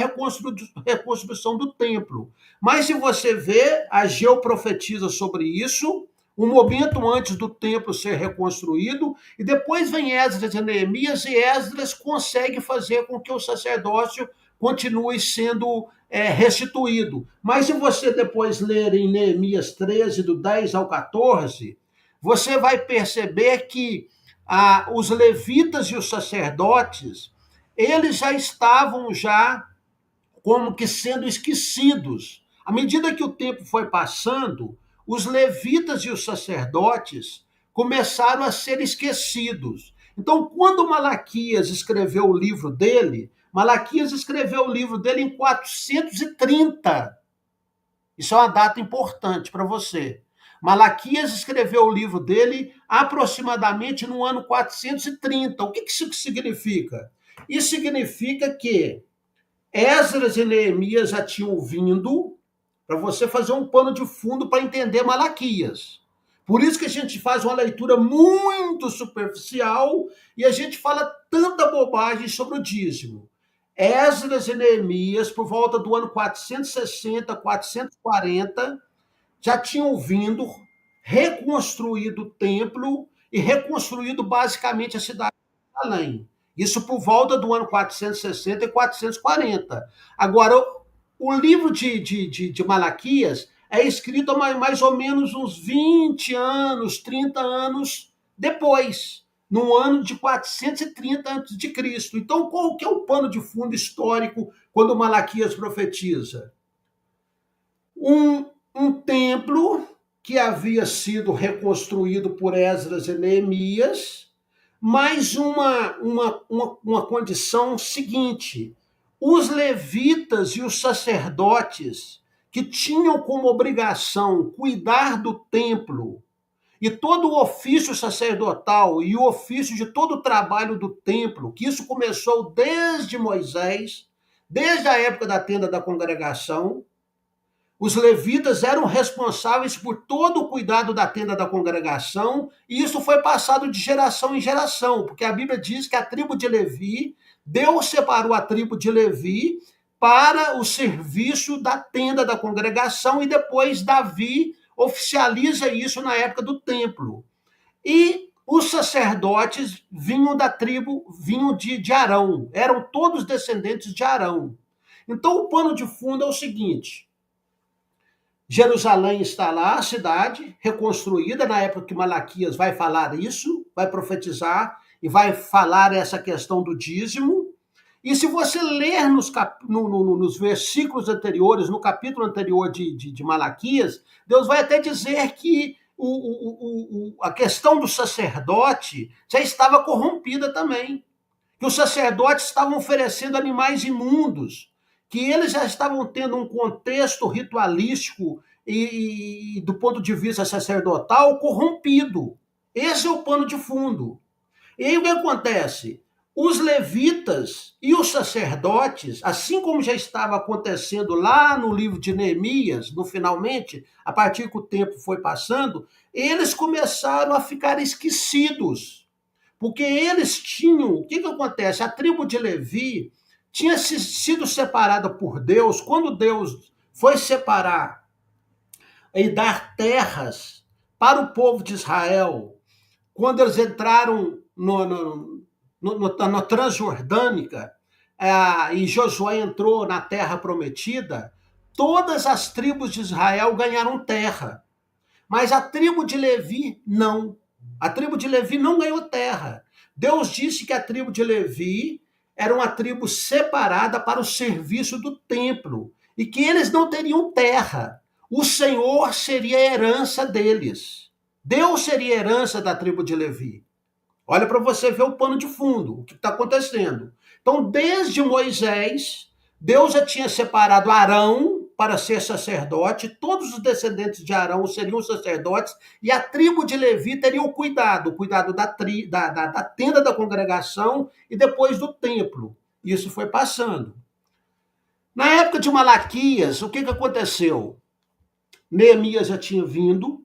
reconstrução do templo. Mas se você vê, Ageu profetiza sobre isso, um momento antes do templo ser reconstruído, e depois vem Esdras e Neemias, e Esdras consegue fazer com que o sacerdócio continue sendo restituído. Mas se você depois ler em Neemias 13, do 10 ao 14, você vai perceber que os levitas e os sacerdotes, eles já estavam como que sendo esquecidos. À medida que o tempo foi passando, os levitas e os sacerdotes começaram a ser esquecidos. Então, quando Malaquias escreveu o livro dele, Malaquias escreveu o livro dele em 430. Isso é uma data importante para você. Malaquias escreveu o livro dele aproximadamente no ano 430. O que isso significa? Isso significa que Esdras e Neemias já tinham vindo, para você fazer um pano de fundo para entender Malaquias. Por isso que a gente faz uma leitura muito superficial e a gente fala tanta bobagem sobre o dízimo. Esdras e Neemias, por volta do ano 460, 440, já tinham vindo, reconstruído o templo e reconstruído basicamente a cidade de Jerusalém. Isso por volta do ano 460 e 440. Agora, o livro de Malaquias é escrito há mais ou menos uns 20 anos, 30 anos depois, no ano de 430 a.C. Então, qual que é o pano de fundo histórico quando Malaquias profetiza? Um templo que havia sido reconstruído por Esdras e Neemias, mas uma condição seguinte: os levitas e os sacerdotes, que tinham como obrigação cuidar do templo e todo o ofício sacerdotal e o ofício de todo o trabalho do templo, que isso começou desde Moisés, desde a época da tenda da congregação. Os levitas eram responsáveis por todo o cuidado da tenda da congregação, e isso foi passado de geração em geração, porque a Bíblia diz que a tribo de Levi, Deus separou a tribo de Levi para o serviço da tenda da congregação, e depois Davi oficializa isso na época do templo. E os sacerdotes vinham da tribo, vinham de Arão, eram todos descendentes de Arão. Então o pano de fundo é o seguinte: Jerusalém está lá, a cidade reconstruída, na época que Malaquias vai falar isso, vai profetizar e vai falar essa questão do dízimo. E se você ler nos versículos anteriores, no capítulo anterior de Malaquias, Deus vai até dizer que a questão do sacerdote já estava corrompida também. Que os sacerdotes estavam oferecendo animais imundos, que eles já estavam tendo um contexto ritualístico e do ponto de vista sacerdotal corrompido. Esse é o pano de fundo. E aí o que acontece? Os levitas e os sacerdotes, assim como já estava acontecendo lá no livro de Neemias, no finalmente, a partir que o tempo foi passando, eles começaram a ficar esquecidos. Porque eles tinham... O que acontece? A tribo de Levi tinha sido separada por Deus. Quando Deus foi separar e dar terras para o povo de Israel, quando eles entraram na Transjordânica, e Josué entrou na terra prometida, todas as tribos de Israel ganharam terra. Mas a tribo de Levi não. A tribo de Levi não ganhou terra. Deus disse que a tribo de Levi era uma tribo separada para o serviço do templo e que eles não teriam terra. O Senhor seria a herança deles. Deus seria a herança da tribo de Levi. Olha para você ver o pano de fundo, o que está acontecendo. Então, desde Moisés, Deus já tinha separado Arão para ser sacerdote, todos os descendentes de Arão seriam sacerdotes, e a tribo de Levi teria o cuidado da tenda da congregação e depois do templo. Isso foi passando. Na época de Malaquias, o que aconteceu? Neemias já tinha vindo,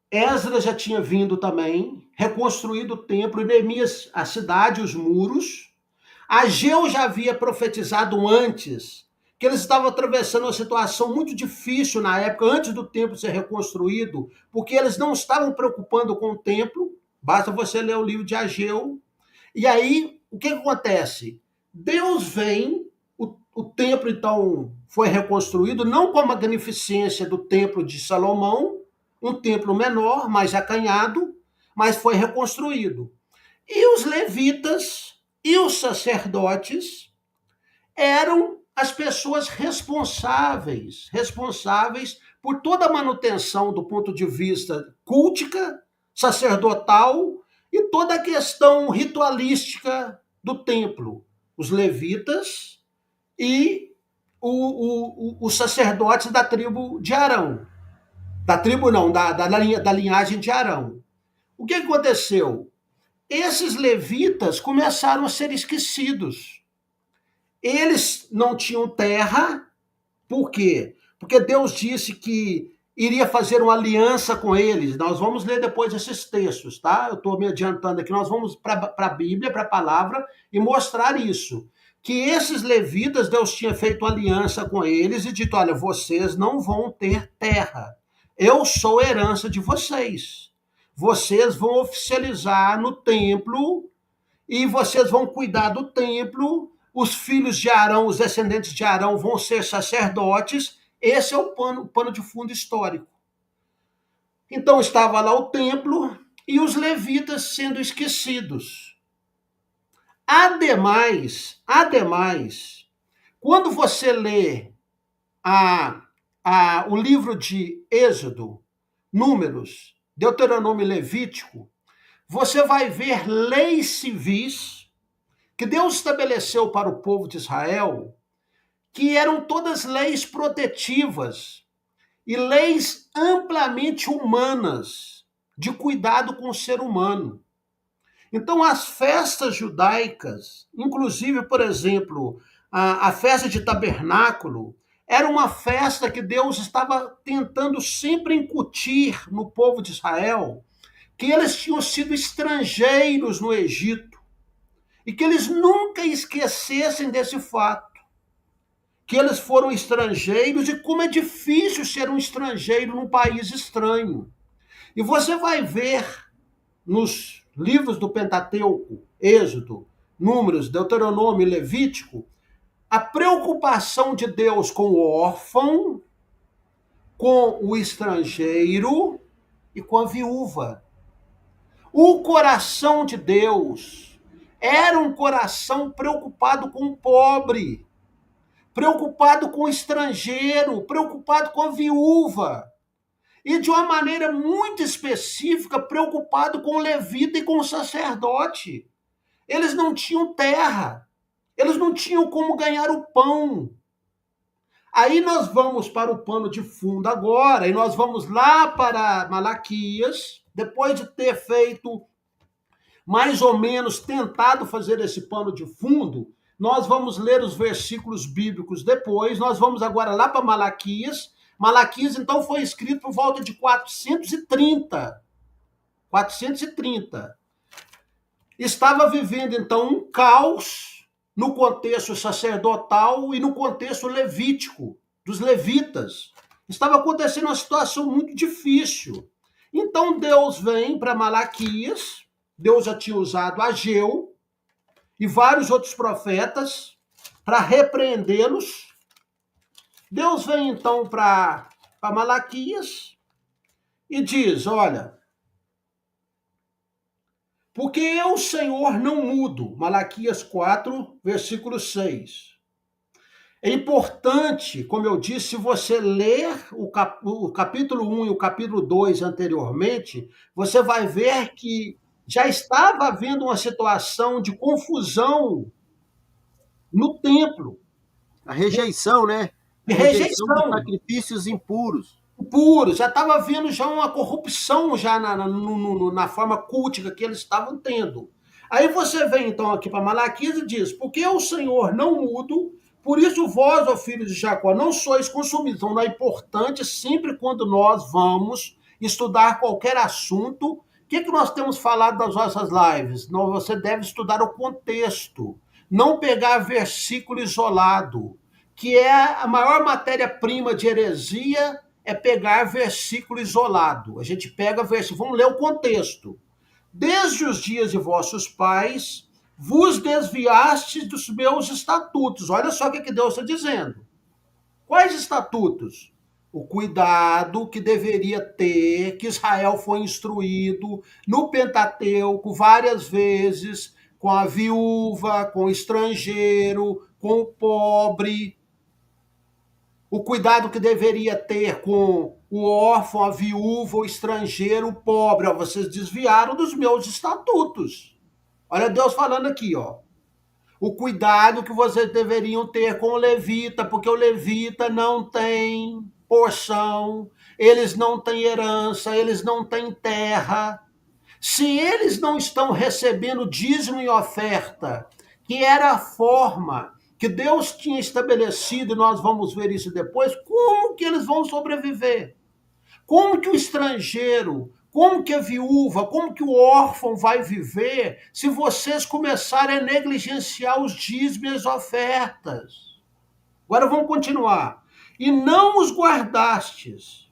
Esdras já tinha vindo também, reconstruído o templo, e Neemias a cidade, os muros. Ageu já havia profetizado antes que eles estavam atravessando uma situação muito difícil na época, antes do templo ser reconstruído, porque eles não estavam preocupando com o templo, basta você ler o livro de Ageu. E aí, o que acontece? Deus vem, o templo então foi reconstruído, não com a magnificência do templo de Salomão, um templo menor, mais acanhado, mas foi reconstruído. E os levitas e os sacerdotes eram as pessoas responsáveis por toda a manutenção do ponto de vista cultica, sacerdotal e toda a questão ritualística do templo. Os levitas e os sacerdotes da tribo de Arão. Da tribo não, da linhagem de Arão. O que aconteceu? Esses levitas começaram a ser esquecidos. Eles não tinham terra, por quê? Porque Deus disse que iria fazer uma aliança com eles. Nós vamos ler depois esses textos, tá? Eu estou me adiantando aqui. Nós vamos para a Bíblia, para a palavra, e mostrar isso. Que esses levitas, Deus tinha feito aliança com eles e dito, olha, vocês não vão ter terra. Eu sou herança de vocês. Vocês vão oficializar no templo e vocês vão cuidar do templo. Os filhos de Arão, os descendentes de Arão vão ser sacerdotes. Esse é o pano de fundo histórico. Então estava lá o templo e os levitas sendo esquecidos. Ademais, quando você lê o livro de Êxodo, Números, Deuteronômio e Levítico, você vai ver leis civis que Deus estabeleceu para o povo de Israel, que eram todas leis protetivas e leis amplamente humanas, de cuidado com o ser humano. Então, as festas judaicas, inclusive, por exemplo, a festa de tabernáculo, era uma festa que Deus estava tentando sempre incutir no povo de Israel, que eles tinham sido estrangeiros no Egito, e que eles nunca esquecessem desse fato, que eles foram estrangeiros e como é difícil ser um estrangeiro num país estranho. E você vai ver nos livros do Pentateuco, Êxodo, Números, Deuteronômio e Levítico, a preocupação de Deus com o órfão, com o estrangeiro e com a viúva. O coração de Deus era um coração preocupado com o pobre, preocupado com o estrangeiro, preocupado com a viúva. E de uma maneira muito específica, preocupado com o levita e com o sacerdote. Eles não tinham terra, eles não tinham como ganhar o pão. Aí nós vamos para o pano de fundo agora, e nós vamos lá para Malaquias, depois de ter feito, mais ou menos, tentado fazer esse pano de fundo, nós vamos ler os versículos bíblicos depois, nós vamos agora lá para Malaquias. Malaquias, então, foi escrito por volta de 430. Estava vivendo, então, um caos no contexto sacerdotal e no contexto levítico, dos levitas. Estava acontecendo uma situação muito difícil. Então, Deus vem para Malaquias, Deus já tinha usado Ageu e vários outros profetas para repreendê-los. Deus vem, então, para Malaquias e diz, olha, porque eu, Senhor, não mudo. Malaquias 4, versículo 6. É importante, como eu disse, você ler o capítulo 1 e o capítulo 2 anteriormente, você vai ver que já estava havendo uma situação de confusão no templo. A rejeição, né? A rejeição dos sacrifícios impuros. Já estava havendo já uma corrupção já na forma cultica que eles estavam tendo. Aí você vem então aqui para Malaquias e diz, porque o Senhor não mudo, por isso vós, ó filhos de Jacó, não sois consumidos. Então é importante sempre quando nós vamos estudar qualquer assunto, o que nós temos falado nas nossas lives? Você deve estudar o contexto, não pegar versículo isolado. que é a maior matéria-prima de heresia, é pegar versículo isolado. A gente pega versículo, vamos ler o contexto. Desde os dias de vossos pais, vos desviastes dos meus estatutos. Olha só o que Deus está dizendo. Quais estatutos? O cuidado que deveria ter, que Israel foi instruído no Pentateuco várias vezes, com a viúva, com o estrangeiro, com o pobre. O cuidado que deveria ter com o órfão, a viúva, o estrangeiro, o pobre. Ó, vocês desviaram dos meus estatutos. Olha Deus falando aqui, ó. O cuidado que vocês deveriam ter com o levita, porque o levita não tem porção, eles não têm herança, eles não têm terra. Se eles não estão recebendo dízimo e oferta, que era a forma que Deus tinha estabelecido, e nós vamos ver isso depois, como que eles vão sobreviver? Como que o estrangeiro, como que a viúva, como que o órfão vai viver se vocês começarem a negligenciar os dízimos e as ofertas? Agora vamos continuar. E não os guardastes.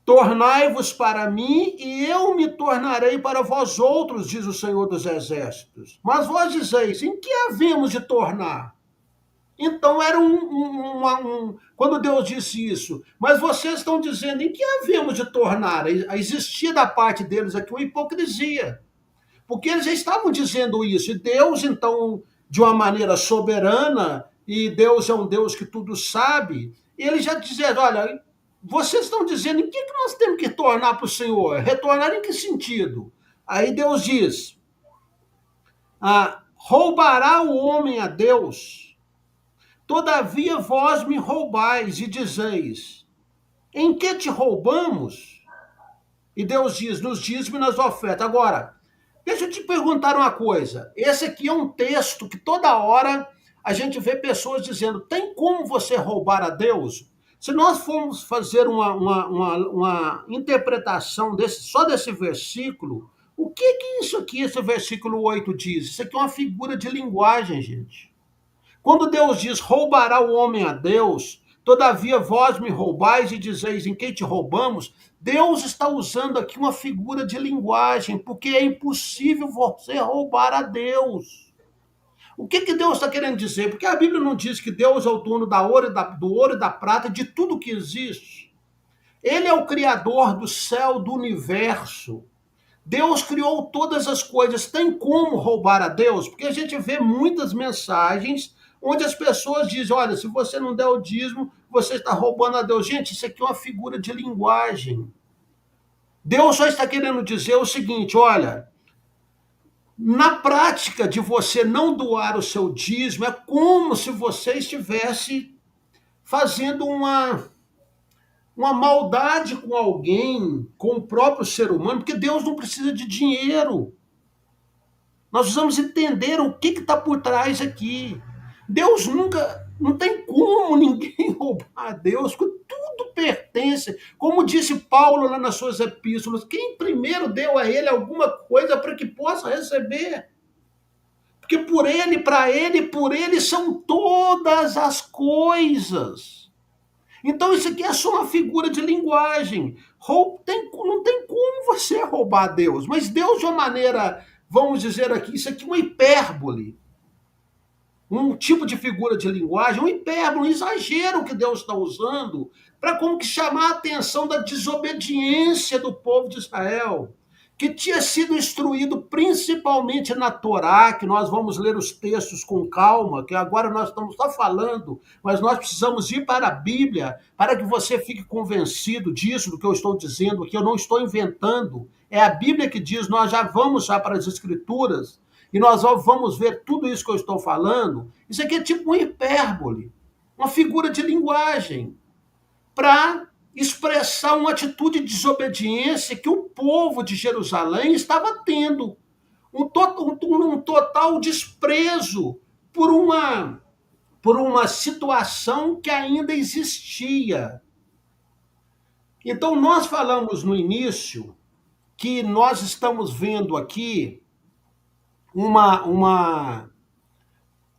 Tornai-vos para mim, e eu me tornarei para vós outros, diz o Senhor dos Exércitos. Mas vós dizeis, em que havemos de tornar? Então era quando Deus disse isso, mas vocês estão dizendo em que havemos de tornar? Existia da parte deles aqui uma hipocrisia, porque eles já estavam dizendo isso, e Deus então, de uma maneira soberana, e Deus é um Deus que tudo sabe, ele já dizia, olha, vocês estão dizendo em que nós temos que tornar para o Senhor? Retornar em que sentido? Aí Deus diz, roubará o homem a Deus? Todavia vós me roubais e dizeis, em que te roubamos? E Deus diz, nos dízimos e nas ofertas. Agora, deixa eu te perguntar uma coisa. Esse aqui é um texto que toda hora a gente vê pessoas dizendo, tem como você roubar a Deus? Se nós formos fazer uma interpretação só desse versículo, o que é isso aqui, esse versículo 8 diz? Isso aqui é uma figura de linguagem, gente. Quando Deus diz, roubará o homem a Deus, todavia vós me roubais e dizeis, em quem te roubamos? Deus está usando aqui uma figura de linguagem, porque é impossível você roubar a Deus. O que Deus está querendo dizer? Porque a Bíblia não diz que Deus é o dono do ouro e da prata, de tudo que existe. Ele é o criador do céu, do universo. Deus criou todas as coisas. Tem como roubar a Deus? Porque a gente vê muitas mensagens onde as pessoas dizem, olha, se você não der o dízimo, você está roubando a Deus. Gente, isso aqui é uma figura de linguagem. Deus só está querendo dizer o seguinte, olha, na prática de você não doar o seu dízimo, é como se você estivesse fazendo uma maldade com alguém, com o próprio ser humano, porque Deus não precisa de dinheiro. Nós precisamos entender o que está por trás aqui. Deus nunca, não tem como ninguém roubar a Deus, porque tudo pertence. Como disse Paulo lá nas suas epístolas, quem primeiro deu a ele alguma coisa para que possa receber. Porque por ele, para ele, por ele são todas as coisas. Então isso aqui é só uma figura de linguagem. Não tem como você roubar Deus, mas Deus de uma maneira, vamos dizer aqui, isso aqui é uma hipérbole. Um tipo de figura de linguagem, um hipérbole, um exagero que Deus está usando para como que chamar a atenção da desobediência do povo de Israel, que tinha sido instruído principalmente na Torá, que nós vamos ler os textos com calma, que agora nós estamos só falando, mas nós precisamos ir para a Bíblia para que você fique convencido disso, do que eu estou dizendo, que eu não estou inventando. É a Bíblia que diz, nós já vamos já para as Escrituras, e nós vamos ver tudo isso que eu estou falando. Isso aqui é tipo uma hipérbole, uma figura de linguagem, para expressar uma atitude de desobediência que o povo de Jerusalém estava tendo. Um total desprezo por uma situação que ainda existia. Então, nós falamos no início que nós estamos vendo aqui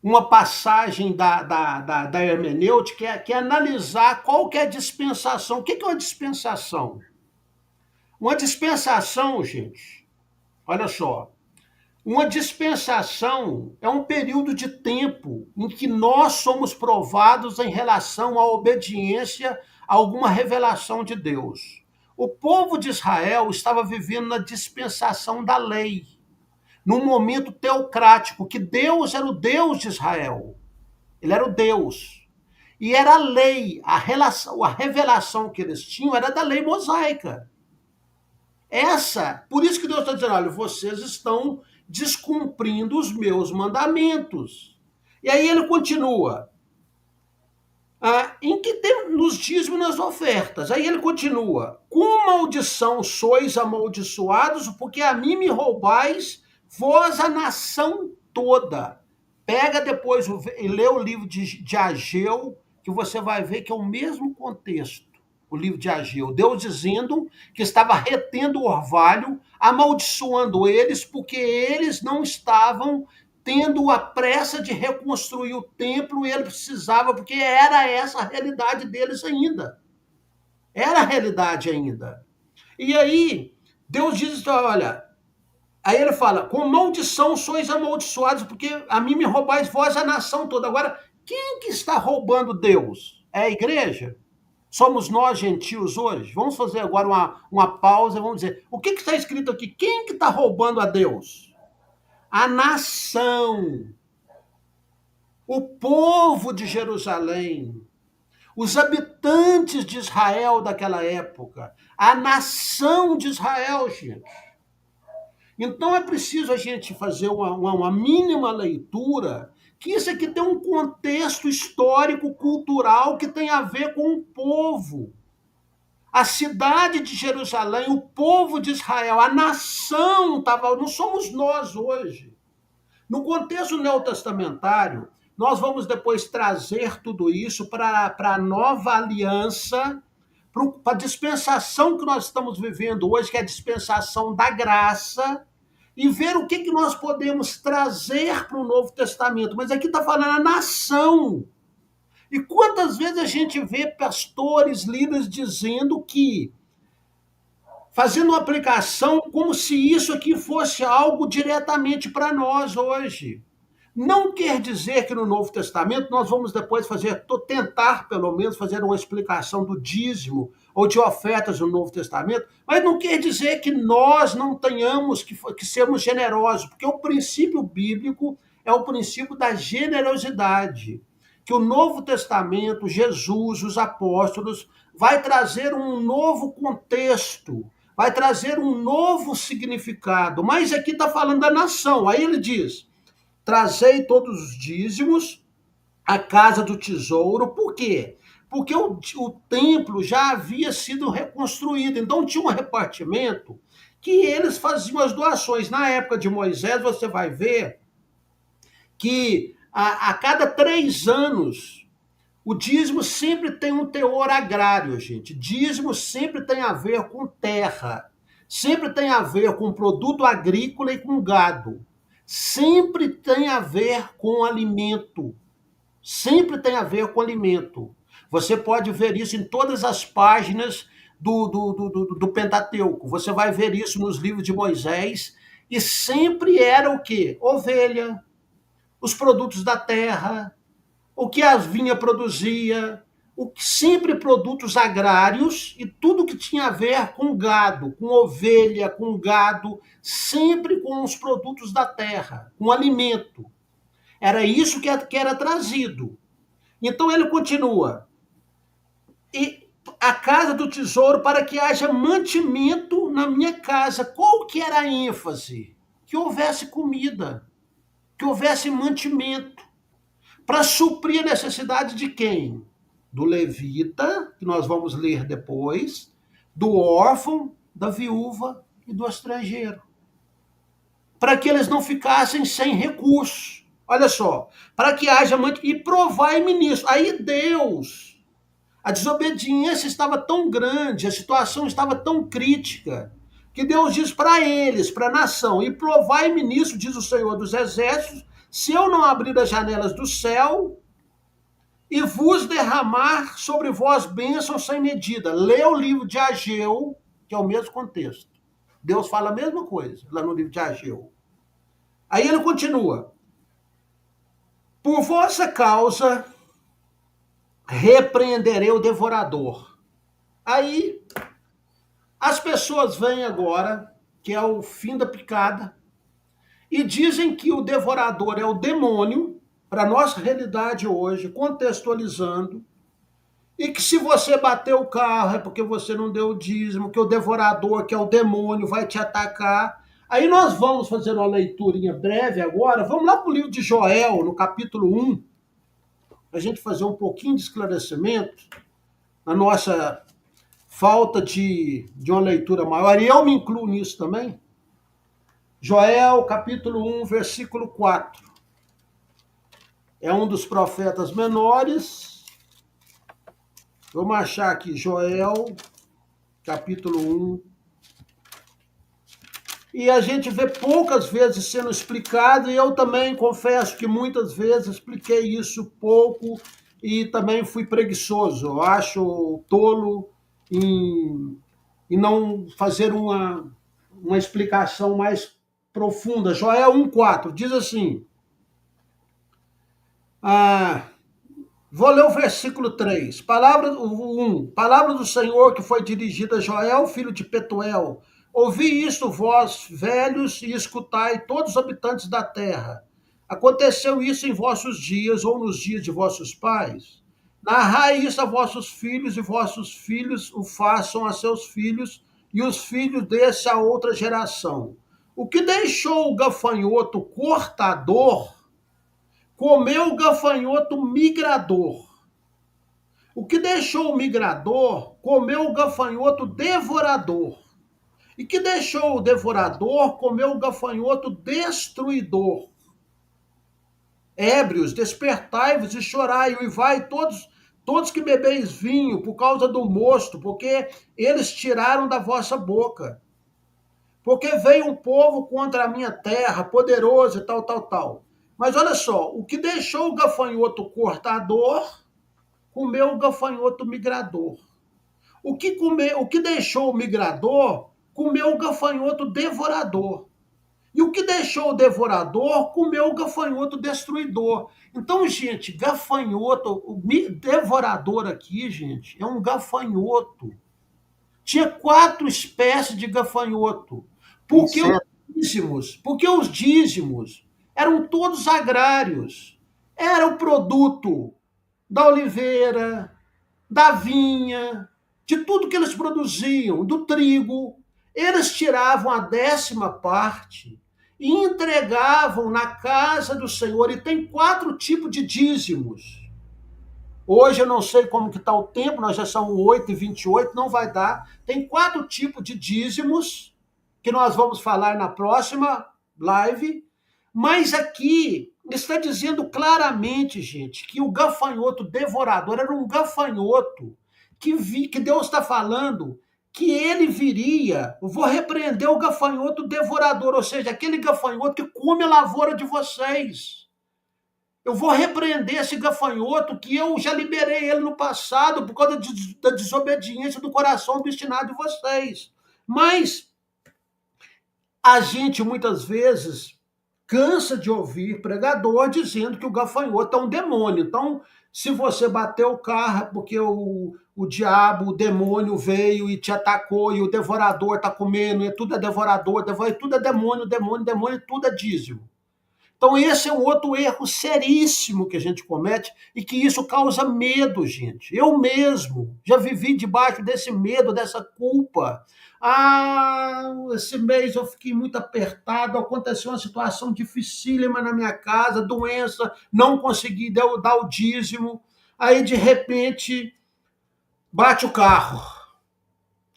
uma passagem da hermenêutica, que é analisar qual que é a dispensação. O que é uma dispensação? Uma dispensação, gente, olha só, uma dispensação é um período de tempo em que nós somos provados em relação à obediência a alguma revelação de Deus. O povo de Israel estava vivendo na dispensação da lei, num momento teocrático, que Deus era o Deus de Israel. Ele era o Deus. E era a lei, a revelação que eles tinham era da lei mosaica. Por isso que Deus está dizendo, olha, vocês estão descumprindo os meus mandamentos. E aí ele continua, em que tem nos dízimos e nas ofertas. Aí ele continua, com maldição sois amaldiçoados, porque a mim me roubais, vós a nação toda. Pega depois e lê o livro de Ageu, que você vai ver que é o mesmo contexto. O livro de Ageu, Deus dizendo que estava retendo o orvalho, amaldiçoando eles, porque eles não estavam tendo a pressa de reconstruir o templo, e ele precisava, porque era essa a realidade deles ainda. Era a realidade ainda. E aí, Deus diz, olha, aí ele fala, com maldição sois amaldiçoados, porque a mim me roubais vós a nação toda. Agora, quem que está roubando Deus? É a igreja? Somos nós gentios hoje? Vamos fazer agora uma pausa e vamos dizer, o que está escrito aqui? Quem que está roubando a Deus? A nação, o povo de Jerusalém, os habitantes de Israel daquela época, a nação de Israel, gente. Então é preciso a gente fazer uma mínima leitura, que isso aqui tem um contexto histórico, cultural, que tem a ver com o povo. A cidade de Jerusalém, o povo de Israel, a nação, não somos nós hoje. No contexto neotestamentário, nós vamos depois trazer tudo isso para a nova aliança, para a dispensação que nós estamos vivendo hoje, que é a dispensação da graça, e ver o que nós podemos trazer para o Novo Testamento. Mas aqui está falando a nação. E quantas vezes a gente vê pastores, líderes dizendo que, fazendo uma aplicação como se isso aqui fosse algo diretamente para nós hoje. Não quer dizer que no Novo Testamento nós vamos depois tentar pelo menos fazer uma explicação do dízimo ou de ofertas no Novo Testamento, mas não quer dizer que nós não tenhamos que sermos generosos, porque o princípio bíblico é o princípio da generosidade, que o Novo Testamento, Jesus, os apóstolos, vai trazer um novo contexto, vai trazer um novo significado, mas aqui está falando da nação. Aí ele diz, trazei todos os dízimos à casa do tesouro. Por quê? Porque o templo já havia sido reconstruído, então tinha um repartimento que eles faziam as doações. Na época de Moisés, você vai ver que a cada 3 anos, o dízimo sempre tem um teor agrário, gente. Dízimo sempre tem a ver com terra, sempre tem a ver com produto agrícola e com gado. Sempre tem a ver com alimento. Sempre tem a ver com alimento. Você pode ver isso em todas as páginas do Pentateuco. Você vai ver isso nos livros de Moisés. E sempre era o quê? Ovelha, os produtos da terra, o que a vinha produzia, sempre produtos agrários e tudo que tinha a ver com gado, com ovelha, com gado, sempre com os produtos da terra, com alimento. Era isso que era trazido. Então ele continua. E a casa do tesouro para que haja mantimento na minha casa. Qual que era a ênfase? Que houvesse comida, que houvesse mantimento, para suprir a necessidade de quem? Do levita, que nós vamos ler depois, do órfão, da viúva e do estrangeiro. Para que eles não ficassem sem recursos. Olha só, para que haja muito. E provai-me nisso. Aí Deus, a desobediência estava tão grande, a situação estava tão crítica, que Deus diz para eles, para a nação, e provai-me nisso, diz o Senhor dos Exércitos, se eu não abrir as janelas do céu e vos derramar sobre vós bênçãos sem medida. Lê o livro de Ageu, que é o mesmo contexto. Deus fala a mesma coisa lá no livro de Ageu. Aí ele continua. Por vossa causa repreenderei o devorador. Aí as pessoas vêm agora, que é o fim da picada, e dizem que o devorador é o demônio, para a nossa realidade hoje, contextualizando, e que se você bater o carro é porque você não deu o dízimo, que o devorador, que é o demônio, vai te atacar. Aí nós vamos fazer uma leiturinha breve agora, vamos lá para o livro de Joel, no capítulo 1, para a gente fazer um pouquinho de esclarecimento na nossa falta de uma leitura maior, e eu me incluo nisso também. Joel, capítulo 1, versículo 4. É um dos profetas menores. Vamos achar aqui, Joel, capítulo 1. E a gente vê poucas vezes sendo explicado, e eu também confesso que muitas vezes expliquei isso pouco e também fui preguiçoso. Eu acho tolo em não fazer uma explicação mais profunda. Joel 1,4 diz assim, vou ler o versículo 3, palavra do Senhor que foi dirigida a Joel, filho de Petuel. Ouvi isto, vós, velhos, e escutai, todos os habitantes da terra. Aconteceu isso em vossos dias, ou nos dias de vossos pais? Narrai isso a vossos filhos, e vossos filhos o façam a seus filhos, e os filhos desse a outra geração. O que deixou o gafanhoto cortador, comeu o gafanhoto migrador. O que deixou o migrador, comeu o gafanhoto devorador. E que deixou o devorador, comeu o gafanhoto destruidor. Ébrios, despertai-vos e chorai, e vai todos que bebeis vinho por causa do mosto, porque eles tiraram da vossa boca. Porque veio um povo contra a minha terra, poderoso e tal, tal, tal. Mas olha só, o que deixou o gafanhoto cortador, comeu o gafanhoto migrador. O que deixou o migrador, comeu o gafanhoto devorador. E o que deixou o devorador, comeu o gafanhoto destruidor. Então, gente, gafanhoto, o devorador aqui, gente, é um gafanhoto. Tinha 4 espécies de gafanhoto. Porque os dízimos eram todos agrários. Era o produto da oliveira, da vinha, de tudo que eles produziam, do trigo. Eles tiravam a 10ª parte e entregavam na casa do Senhor. E tem 4 tipos de dízimos. Hoje eu não sei como que está o tempo, nós já são 8h28, não vai dar. Tem 4 tipos de dízimos, que nós vamos falar na próxima live, mas aqui está dizendo claramente, gente, que o gafanhoto devorador era um gafanhoto que Deus está falando que ele viria, eu vou repreender o gafanhoto devorador, ou seja, aquele gafanhoto que come a lavoura de vocês. Eu vou repreender esse gafanhoto que eu já liberei ele no passado por causa da desobediência do coração obstinado de vocês. Mas a gente muitas vezes cansa de ouvir pregador dizendo que o gafanhoto é um demônio. Então, se você bater o carro é porque o diabo, o demônio veio e te atacou e o devorador está comendo, e tudo é devorador, tudo é demônio, demônio, demônio, tudo é dízimo. Então, esse é um outro erro seríssimo que a gente comete e que isso causa medo, gente. Eu mesmo já vivi debaixo desse medo, dessa culpa. Esse mês eu fiquei muito apertado, aconteceu uma situação dificílima na minha casa, doença, não consegui dar o dízimo. Aí, de repente, bate o carro.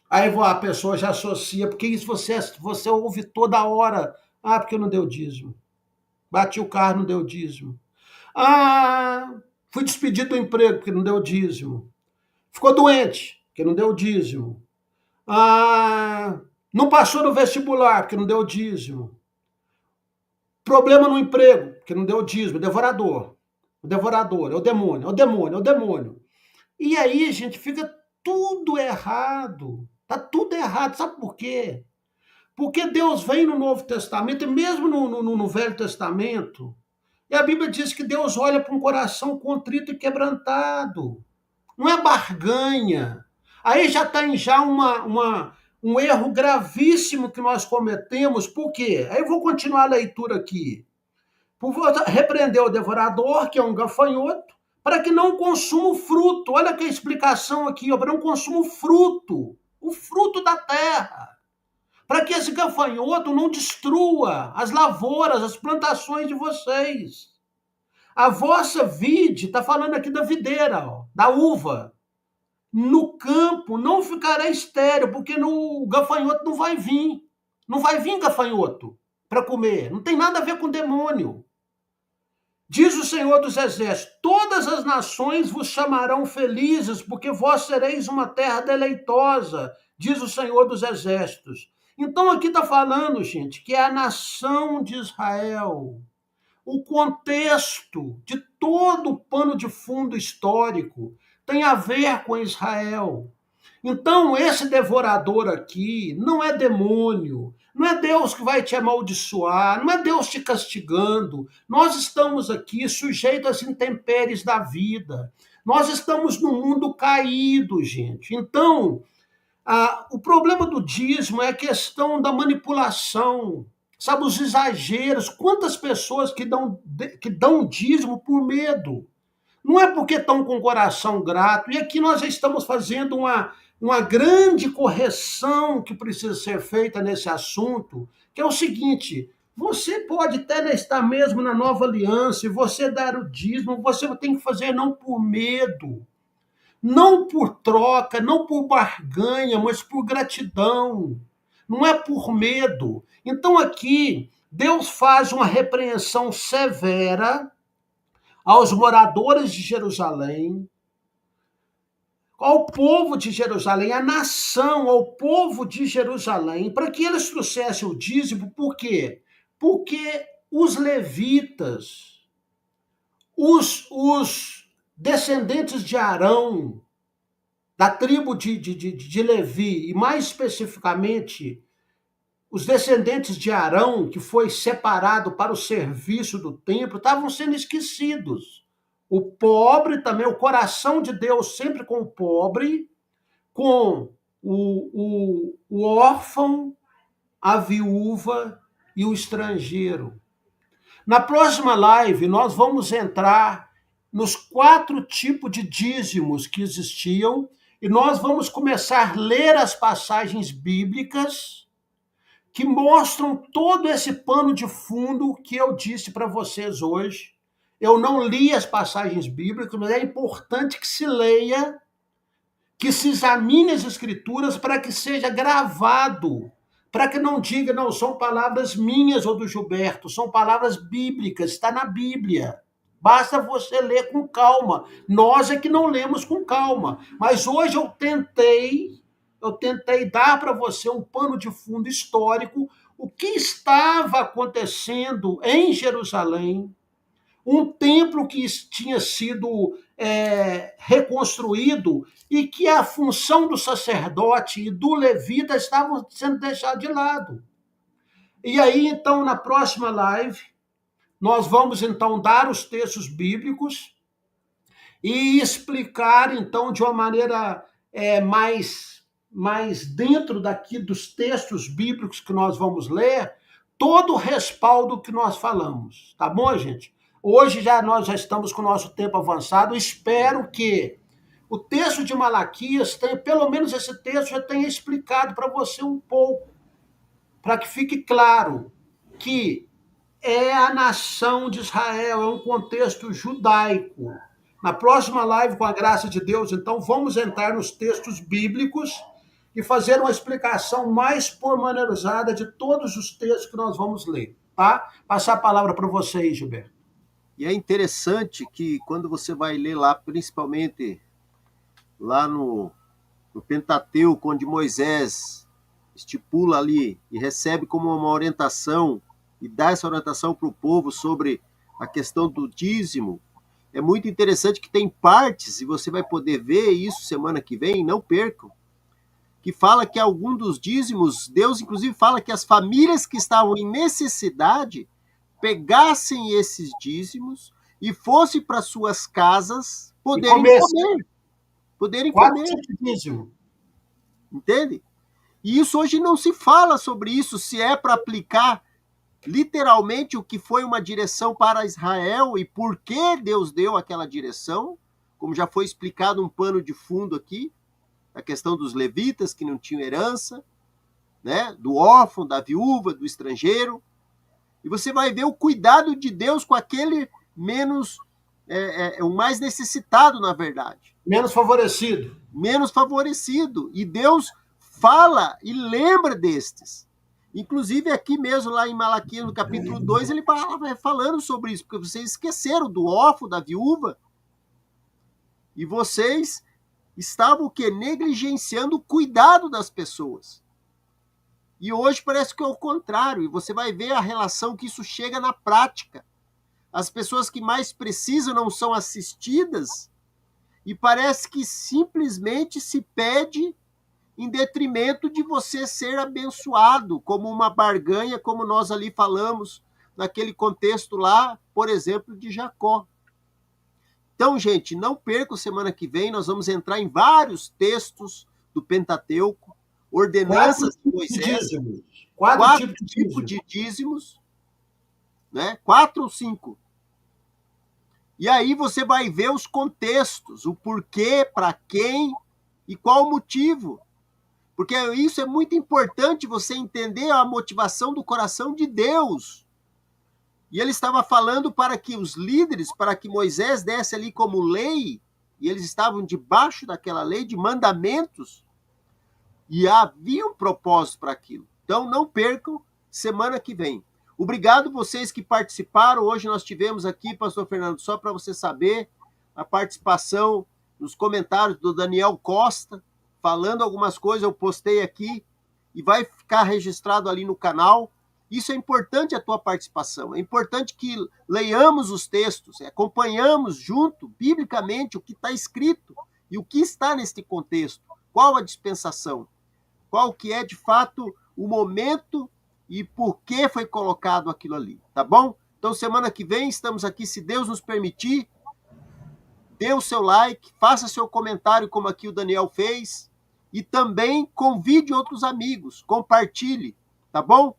Aí a pessoa já associa, porque isso você ouve toda hora. Porque eu não dei o dízimo. Bati o carro, não deu dízimo. Fui despedido do emprego porque não deu dízimo. Ficou doente porque não deu dízimo. Não passou no vestibular porque não deu dízimo. Problema no emprego, que não deu dízimo, devorador. O devorador, é o demônio, é o demônio, é o demônio. E aí, gente, fica tudo errado. Tá tudo errado. Sabe por quê? Porque Deus vem no Novo Testamento, e mesmo no Velho Testamento, e a Bíblia diz que Deus olha para um coração contrito e quebrantado. Não é barganha. Aí já tem já um erro gravíssimo que nós cometemos. Por quê? Aí eu vou continuar a leitura aqui. Por repreender o devorador, que é um gafanhoto, para que não consuma o fruto. Olha que a explicação aqui, para não consuma o fruto da terra. Para que esse gafanhoto não destrua as lavouras, as plantações de vocês. A vossa vide, está falando aqui da videira, ó, da uva. No campo não ficará estéril, porque no gafanhoto não vai vir. Não vai vir gafanhoto para comer. Não tem nada a ver com demônio. Diz o Senhor dos Exércitos: todas as nações vos chamarão felizes, porque vós sereis uma terra deleitosa, diz o Senhor dos Exércitos. Então aqui está falando, gente, que é a nação de Israel. O contexto de todo o pano de fundo histórico tem a ver com Israel. Então, esse devorador aqui não é demônio, não é Deus que vai te amaldiçoar, não é Deus te castigando. Nós estamos aqui sujeitos às intempéries da vida. Nós estamos num mundo caído, gente. Então, o problema do dízimo é a questão da manipulação, sabe, os exageros. Quantas pessoas que dão dízimo por medo? Não é porque estão com o coração grato. E aqui nós já estamos fazendo uma grande correção que precisa ser feita nesse assunto, que é o seguinte: você pode até estar mesmo na nova aliança e você dar o dízimo, você tem que fazer não por medo, não por troca, não por barganha, mas por gratidão. Não é por medo. Então aqui Deus faz uma repreensão severa aos moradores de Jerusalém, ao povo de Jerusalém, à nação, ao povo de Jerusalém, para que eles trouxessem o dízimo. Por quê? Porque os levitas, os descendentes de Arão, da tribo de Levi, e mais especificamente os descendentes de Arão, que foi separado para o serviço do templo, estavam sendo esquecidos. O pobre também, o coração de Deus sempre com o pobre, com o órfão, a viúva e o estrangeiro. Na próxima live, nós vamos entrar nos 4 tipos de dízimos que existiam e nós vamos começar a ler as passagens bíblicas que mostram todo esse pano de fundo que eu disse para vocês hoje. Eu não li as passagens bíblicas, mas é importante que se leia, que se examine as escrituras para que seja gravado, para que não diga, não, são palavras minhas ou do Gilberto, são palavras bíblicas, está na Bíblia. Basta você ler com calma. Nós é que não lemos com calma. Mas hoje eu tentei dar para você um pano de fundo histórico, o que estava acontecendo em Jerusalém, um templo que tinha sido reconstruído e que a função do sacerdote e do levita estavam sendo deixados de lado. E aí, então, na próxima live, nós vamos, então, dar os textos bíblicos e explicar, então, de uma maneira mais dentro daqui dos textos bíblicos que nós vamos ler, todo o respaldo que nós falamos. Tá bom, gente? Hoje nós já estamos com o nosso tempo avançado. Espero que o texto de Malaquias, pelo menos esse texto, já tenha explicado para você um pouco, para que fique claro que é a nação de Israel, é um contexto judaico. Na próxima live, com a graça de Deus, então, vamos entrar nos textos bíblicos e fazer uma explicação mais pormenorizada de todos os textos que nós vamos ler, tá? Passar a palavra para vocês, Gilberto. E é interessante que quando você vai ler lá, principalmente lá no Pentateuco, onde Moisés estipula ali e recebe como uma orientação e dar essa orientação para o povo sobre a questão do dízimo. É muito interessante que tem partes, e você vai poder ver isso semana que vem, não percam, que fala que algum dos dízimos, Deus inclusive fala que as famílias que estavam em necessidade pegassem esses dízimos e fossem para suas casas E poderem comece. comer, poderem 4 comer, tipos de dízimo. entende? E isso hoje não se fala sobre isso, se é para aplicar literalmente o que foi uma direção para Israel e por que Deus deu aquela direção, como já foi explicado um pano de fundo aqui, a questão dos levitas que não tinham herança, né, do órfão, da viúva, do estrangeiro, e você vai ver o cuidado de Deus com aquele menos, o mais necessitado, na verdade. Menos favorecido. Menos favorecido. E Deus fala e lembra destes. Inclusive, aqui mesmo, lá em Malaquias, no capítulo 2, ele vai falando sobre isso, porque vocês esqueceram do órfão, da viúva, e vocês estavam o quê? Negligenciando o cuidado das pessoas. E hoje parece que é o contrário, e você vai ver a relação que isso chega na prática. As pessoas que mais precisam não são assistidas, e parece que simplesmente se pede em detrimento de você ser abençoado, como uma barganha, como nós ali falamos, naquele contexto lá, por exemplo, de Jacó. Então, gente, não percam semana que vem, nós vamos entrar em vários textos do Pentateuco, ordenanças de Moisés, quatro tipos de dízimos, né? 4 ou 5. E aí você vai ver os contextos, o porquê, para quem e qual o motivo. Porque isso é muito importante, você entender a motivação do coração de Deus. E ele estava falando para que os líderes, para que Moisés desse ali como lei, e eles estavam debaixo daquela lei de mandamentos, e havia um propósito para aquilo. Então não percam semana que vem. Obrigado vocês que participaram. Hoje nós tivemos aqui, pastor Fernando, só para você saber, a participação nos comentários do Daniel Costa, falando algumas coisas, eu postei aqui, e vai ficar registrado ali no canal. Isso é importante, a tua participação. É importante que leiamos os textos, acompanhamos junto, biblicamente, o que está escrito e o que está neste contexto. Qual a dispensação? Qual que é, de fato, o momento e por que foi colocado aquilo ali, tá bom? Então, semana que vem, estamos aqui, se Deus nos permitir. Dê o seu like, faça seu comentário, como aqui o Daniel fez, e também convide outros amigos, compartilhe, tá bom?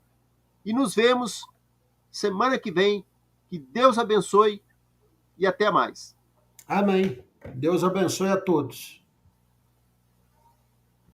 E nos vemos semana que vem. Que Deus abençoe e até mais. Amém. Deus abençoe a todos.